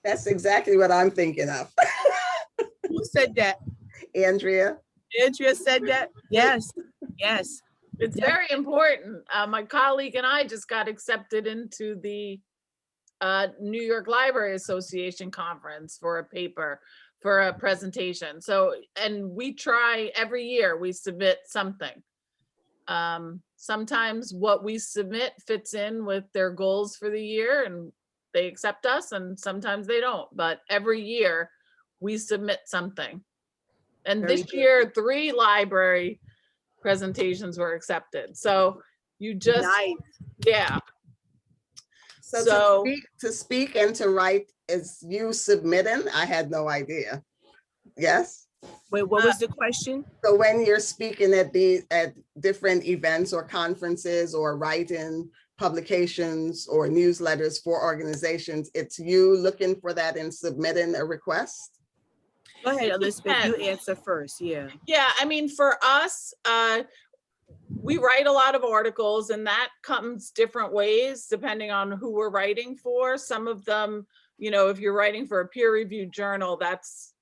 Speaker 6: That's exactly what I'm thinking of.
Speaker 1: Who said that?
Speaker 6: Andrea.
Speaker 1: Andrea said that? Yes, yes.
Speaker 3: It's very important. My colleague and I just got accepted into the New York Library Association conference for a paper, for a presentation. So, and we try every year, we submit something. Sometimes what we submit fits in with their goals for the year and they accept us, and sometimes they don't. But every year we submit something. And
Speaker 1: Very
Speaker 3: this
Speaker 1: good.
Speaker 3: year, 3 library presentations were accepted. So you just,
Speaker 1: Nice.
Speaker 3: yeah.
Speaker 6: So to speak and to write is you submitting? I had no idea. Yes?
Speaker 1: Wait, what was the question?
Speaker 6: So when you're speaking at different events or conferences or writing publications or newsletters for organizations, it's you looking for that and submitting a request?
Speaker 1: Go ahead, Elizabeth, you
Speaker 3: depends.
Speaker 1: answer first, yeah.
Speaker 3: Yeah, I mean, for us, we write a lot of articles and that comes different ways depending on who we're writing for. Some of them, you know, if you're writing for a peer-reviewed journal, that's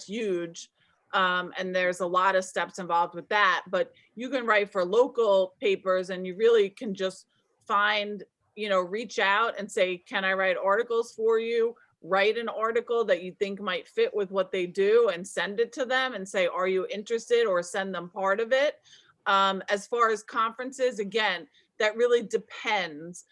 Speaker 3: huge. And there's a lot of steps involved with that, but you can write for local papers and you really can just find, you know, reach out and say, can I write articles for you? Write an article that you think might fit with what they do and send it to them and say, are you interested, or send them part of it. As far as conferences, again, that really depends.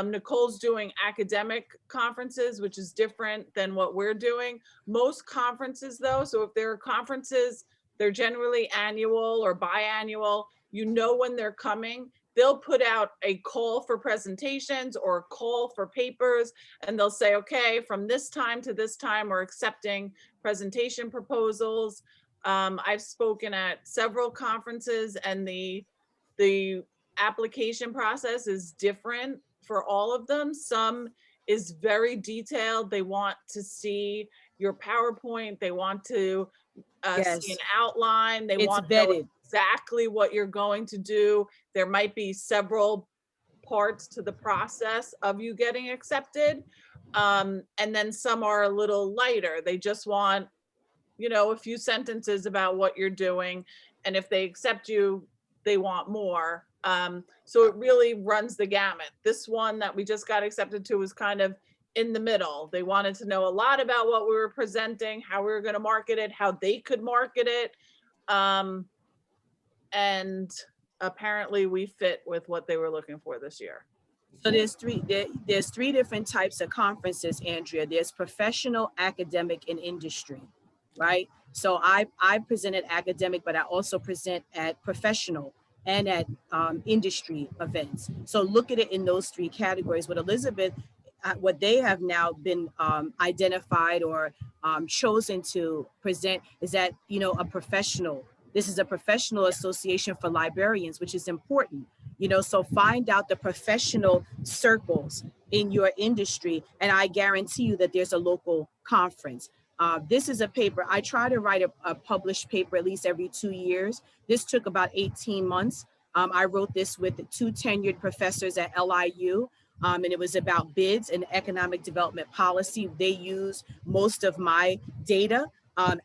Speaker 3: Nicole's doing academic conferences, which is different than what we're doing. Most conferences though, so if there are conferences, they're generally annual or biannual, you know when they're coming. They'll put out a call for presentations or a call for papers, and they'll say, okay, from this time to this time, we're accepting presentation proposals. I've spoken at several conferences and the application process is different for all of them. Some is very detailed. They want to see your PowerPoint. They want to see an outline. They want to know exactly what you're going to do. There might be several parts to the process of you getting accepted. And then some are a little lighter. They just want, you know, a few sentences about what you're doing. And if they accept you, they want more. So it really runs the gamut. This one that we just got accepted to was kind of in the middle. They wanted to know a lot about what we were presenting, how we were going to market it, how they could market it. And apparently we fit with what they were looking for this year.
Speaker 1: So there's three different types of conferences, Andrea. There's professional, academic, and industry, right? So I presented academic, but I also present at professional and at industry events. So look at it in those 3 categories. With Elizabeth, what they have now been identified or chosen to present is that, you know, this is a professional association for librarians, which is important, you know, so find out the professional circles in your industry, and I guarantee you that there's a local conference. This is a paper, I try to write a published paper at least every 2 years. This took about 18 months. I wrote this with 2 tenured professors at LIU. And it was about bids and economic development policy. They use most of my data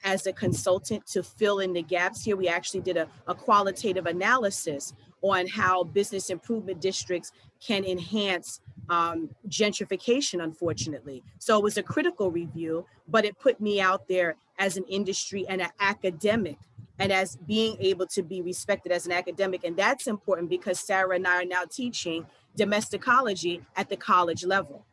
Speaker 1: as a consultant to fill in the gaps here. We actually did a qualitative analysis on how business improvement districts can enhance gentrification, unfortunately. So it was a critical review, but it put me out there as an industry and an academic, and as being able to be respected as an academic. And that's important because Sarah and I are now teaching domesticology at the college level.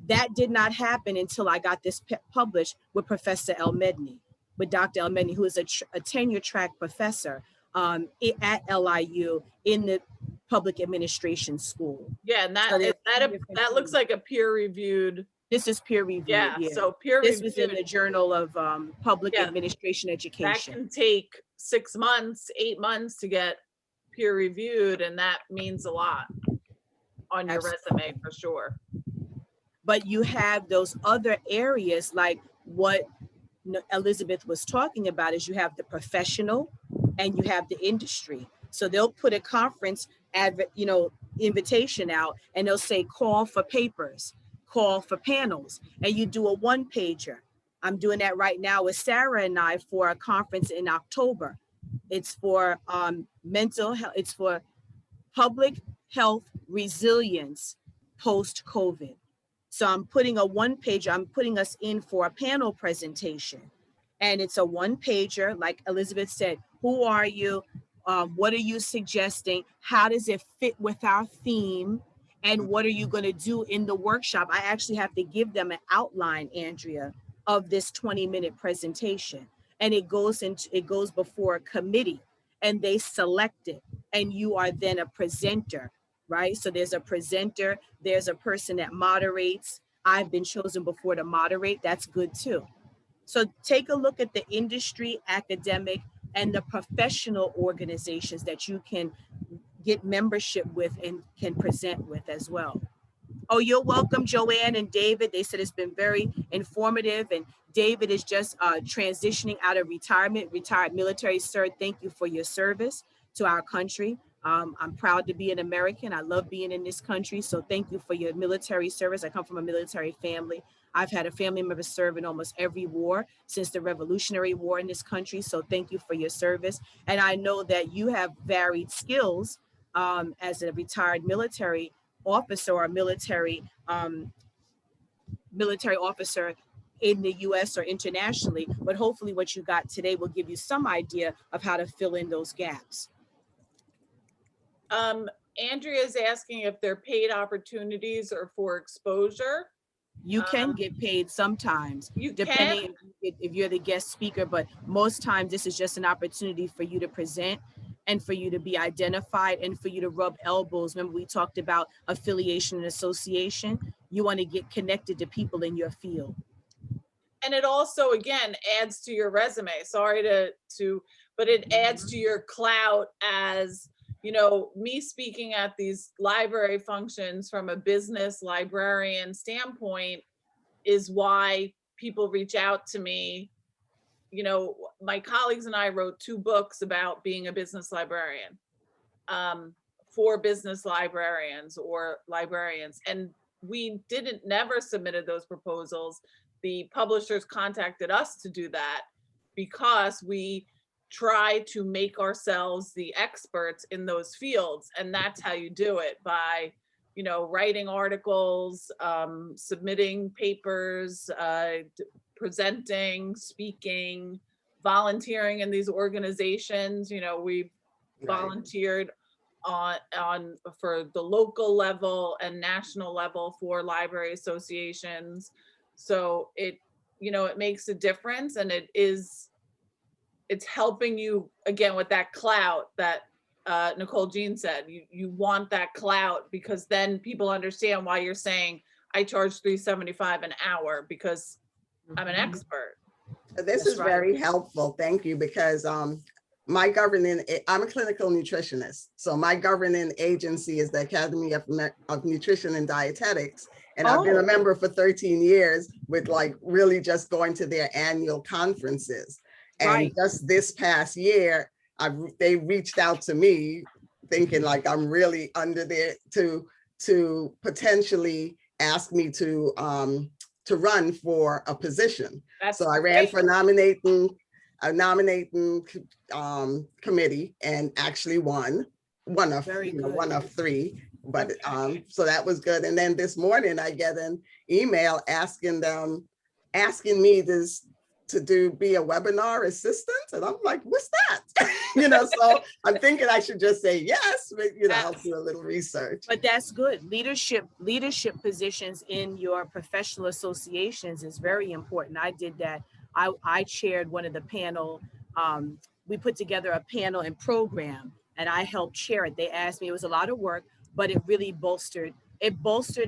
Speaker 1: That did not happen until I got this published with Professor El-Medni, with Dr. El-Medni, who is a tenure track professor at LIU in the public administration school.
Speaker 3: Yeah, and
Speaker 1: So
Speaker 3: that looks like a peer reviewed.
Speaker 1: This is peer reviewed.
Speaker 3: Yeah,
Speaker 1: Yeah.
Speaker 3: so peer
Speaker 1: This
Speaker 3: reviewed.
Speaker 1: was in the Journal of Public
Speaker 3: Yeah.
Speaker 1: Administration
Speaker 3: That
Speaker 1: Education.
Speaker 3: can take 6 months, 8 months to get peer reviewed, and that means a lot on your resume for sure.
Speaker 1: But you have those other areas like what Elizabeth was talking about, is you have the professional and you have the industry. So they'll put a conference invitation out, and they'll say call for papers, call for panels, and you do a one-pager. I'm doing that right now with Sarah and I for a conference in October. It's for mental health, it's for public health resilience post-COVID. So I'm putting a one-pager, I'm putting us in for a panel presentation. And it's a one-pager, like Elizabeth said, who are you? What are you suggesting? How does it fit with our theme? And what are you going to do in the workshop? I actually have to give them an outline, Andrea, of this 20-minute presentation. And it goes before a committee, and they select it. And you are then a presenter, right? So there's a presenter, there's a person that moderates. I've been chosen before to moderate. That's good too. So take a look at the industry, academic, and the professional organizations that you can get membership with and can present with as well. Oh, you're welcome, Joanne and David. They said it's been very informative, and David is just transitioning out of retirement, retired military. Sir, thank you for your service to our country. I'm proud to be an American. I love being in this country. So thank you for your military service. I come from a military family. I've had a family member serve in almost every war since the Revolutionary War in this country. So thank you for your service. And I know that you have varied skills as a retired military officer or military officer in the US or internationally, but hopefully what you got today will give you some idea of how to fill in those gaps.
Speaker 3: Andrea is asking if they're paid opportunities or for exposure.
Speaker 1: You can get paid sometimes, depending if you're the guest speaker, but most times this is just an opportunity for you to present and for you to be identified and for you to rub elbows. Remember, we talked about affiliation and association. You want to get connected to people in your field.
Speaker 3: And it also, again, adds to your resume. Sorry but it adds to your clout as, you know, me speaking at these library functions from a business librarian standpoint is why people reach out to me. You know, my colleagues and I wrote 2 books about being a business librarian for business librarians or librarians. And we never submitted those proposals. The publishers contacted us to do that because we try to make ourselves the experts in those fields. And that's how you do it, by, you know, writing articles, submitting papers, presenting, speaking, volunteering in these organizations. You know, we've volunteered for the local level and national level for library associations. So it, you know, it makes a difference, and it's helping you, again, with that clout that Nicole Jean said. You want that clout, because then people understand why you're saying I charge $3.75 an hour, because I'm an expert.
Speaker 6: This is very helpful. Thank you, because I'm a clinical nutritionist. So my governing agency is the Academy of Nutrition and Dietetics. And I've been a member for 13 years with like really just going to their annual conferences. And just this past year, they reached out to me thinking like I'm really under there to potentially ask me to run for a position. So I ran for a nominating committee and actually won one of 3. But so that was good. And then this morning I get an email asking me be a webinar assistant. And I'm like, what's that? So I'm thinking I should just say yes, but I'll do a little research.
Speaker 1: But that's good. Leadership positions in your professional associations is very important. I did that. I chaired one of the panel. We put together a panel and program, and I helped chair it. They asked me, it was a lot of work, but it really bolstered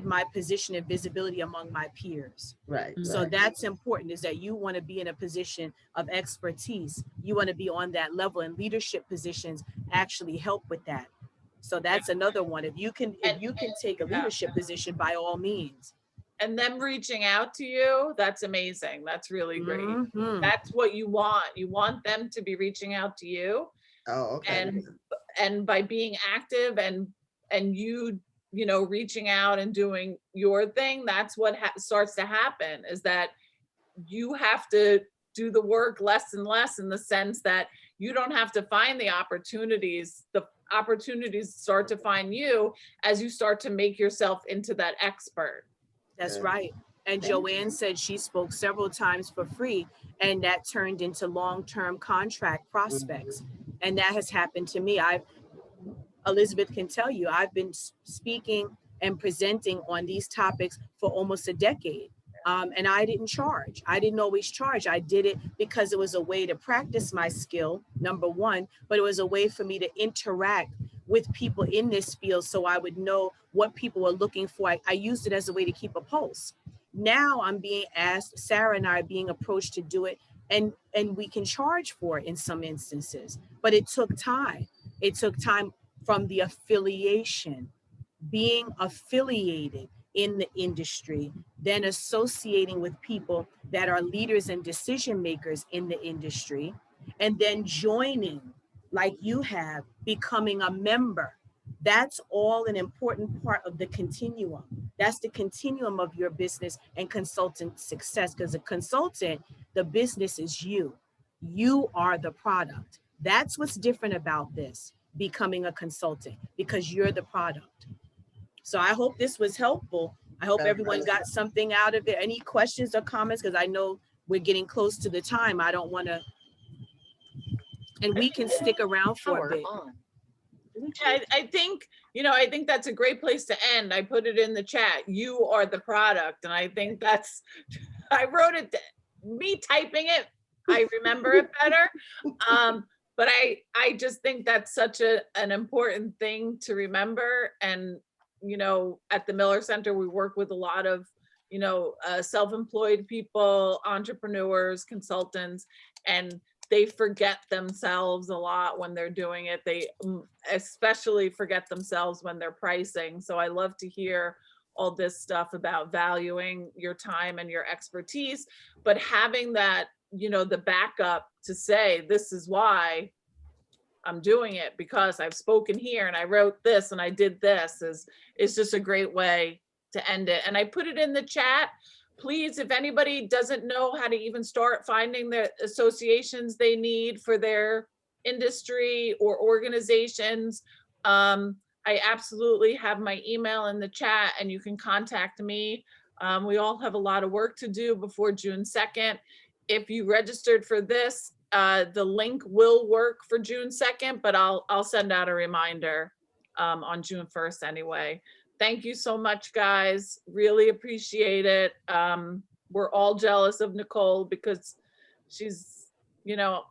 Speaker 1: my position and visibility among my peers.
Speaker 6: Right.
Speaker 1: So that's important, is that you want to be in a position of expertise. You want to be on that level, and leadership positions actually help with that. So that's another one. If you can take a leadership position, by all means.
Speaker 3: And them reaching out to you, that's amazing. That's really great.
Speaker 1: Mhm.
Speaker 3: That's what you want. You want them to be reaching out to you.
Speaker 6: Oh, okay.
Speaker 3: And by being active and you reaching out and doing your thing, that's what starts to happen, is that you have to do the work less and less, in the sense that you don't have to find the opportunities. The opportunities start to find you as you start to make yourself into that expert.
Speaker 1: That's right. And Joanne said she spoke several times for free, and that turned into long-term contract prospects. And that has happened to me. Elizabeth can tell you, I've been speaking and presenting on these topics for almost a decade. And I didn't charge. I didn't always charge. I did it because it was a way to practice my skill, number one, but it was a way for me to interact with people in this field, so I would know what people were looking for. I used it as a way to keep a pulse. Now I'm being asked, Sarah and I are being approached to do it, and we can charge for it in some instances, but it took time. It took time from the affiliation, being affiliated in the industry, then associating with people that are leaders and decision makers in the industry, and then joining, like you have, becoming a member. That's all an important part of the continuum. That's the continuum of your business and consultant success, because a consultant, the business is you. You are the product. That's what's different about this, becoming a consultant, because you're the product. So I hope this was helpful. I hope everyone got something out of it. Any questions or comments? Because I know we're getting close to the time. I don't want to, and we can stick around for a bit.
Speaker 3: I think, I think that's a great place to end. I put it in the chat. You are the product. And I think I wrote it, me typing it, I remember it better. But I just think that's such an important thing to remember. And, at the Miller Center, we work with a lot of, self-employed people, entrepreneurs, consultants, and they forget themselves a lot when they're doing it. They especially forget themselves when they're pricing. So I love to hear all this stuff about valuing your time and your expertise, but having that, the backup to say, this is why I'm doing it, because I've spoken here and I wrote this and I did this, is just a great way to end it. And I put it in the chat. Please, if anybody doesn't know how to even start finding the associations they need for their industry or organizations, I absolutely have my email in the chat and you can contact me. We all have a lot of work to do before June 2nd. If you registered for this, the link will work for June 2nd, but I'll send out a reminder on June 1st anyway. Thank you so much, guys. Really appreciate it. We're all jealous of Nicole because she's, at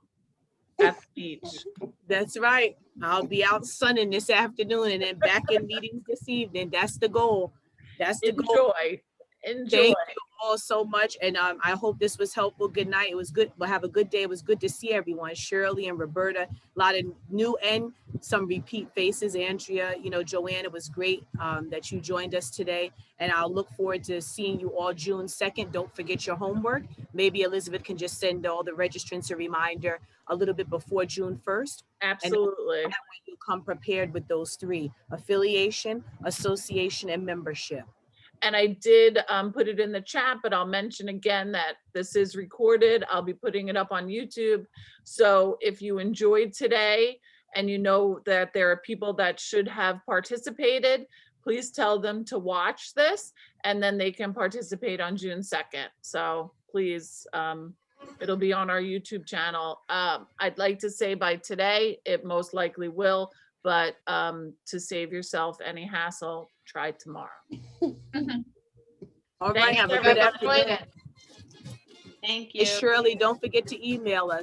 Speaker 3: the beach.
Speaker 1: That's right. I'll be out sunning this afternoon and then back in meetings this evening. That's the goal. That's the goal.
Speaker 3: Enjoy.
Speaker 1: Thank you all so much. And I hope this was helpful. Good night. It was good. We'll have a good day. It was good to see everyone. Shirley and Roberta, a lot of new and some repeat faces. Andrea, Joanne, it was great that you joined us today. And I'll look forward to seeing you all June 2nd. Don't forget your homework. Maybe Elizabeth can just send all the registrants a reminder a little bit before June 1st.
Speaker 3: Absolutely.
Speaker 1: And that way you come prepared with those three: affiliation, association, and membership.
Speaker 3: And I did put it in the chat, but I'll mention again that this is recorded. I'll be putting it up on YouTube. So if you enjoyed today and you know that there are people that should have participated, please tell them to watch this and then they can participate on June 2nd. So please It'll be on our YouTube channel. I'd like to say by today, it most likely will, but to save yourself any hassle, try tomorrow.
Speaker 1: All right,
Speaker 7: Thanks
Speaker 1: have a
Speaker 7: for
Speaker 1: good
Speaker 7: everyone.
Speaker 1: afternoon.
Speaker 7: Thank
Speaker 1: Hey,
Speaker 7: you.
Speaker 1: Shirley, don't forget to email us.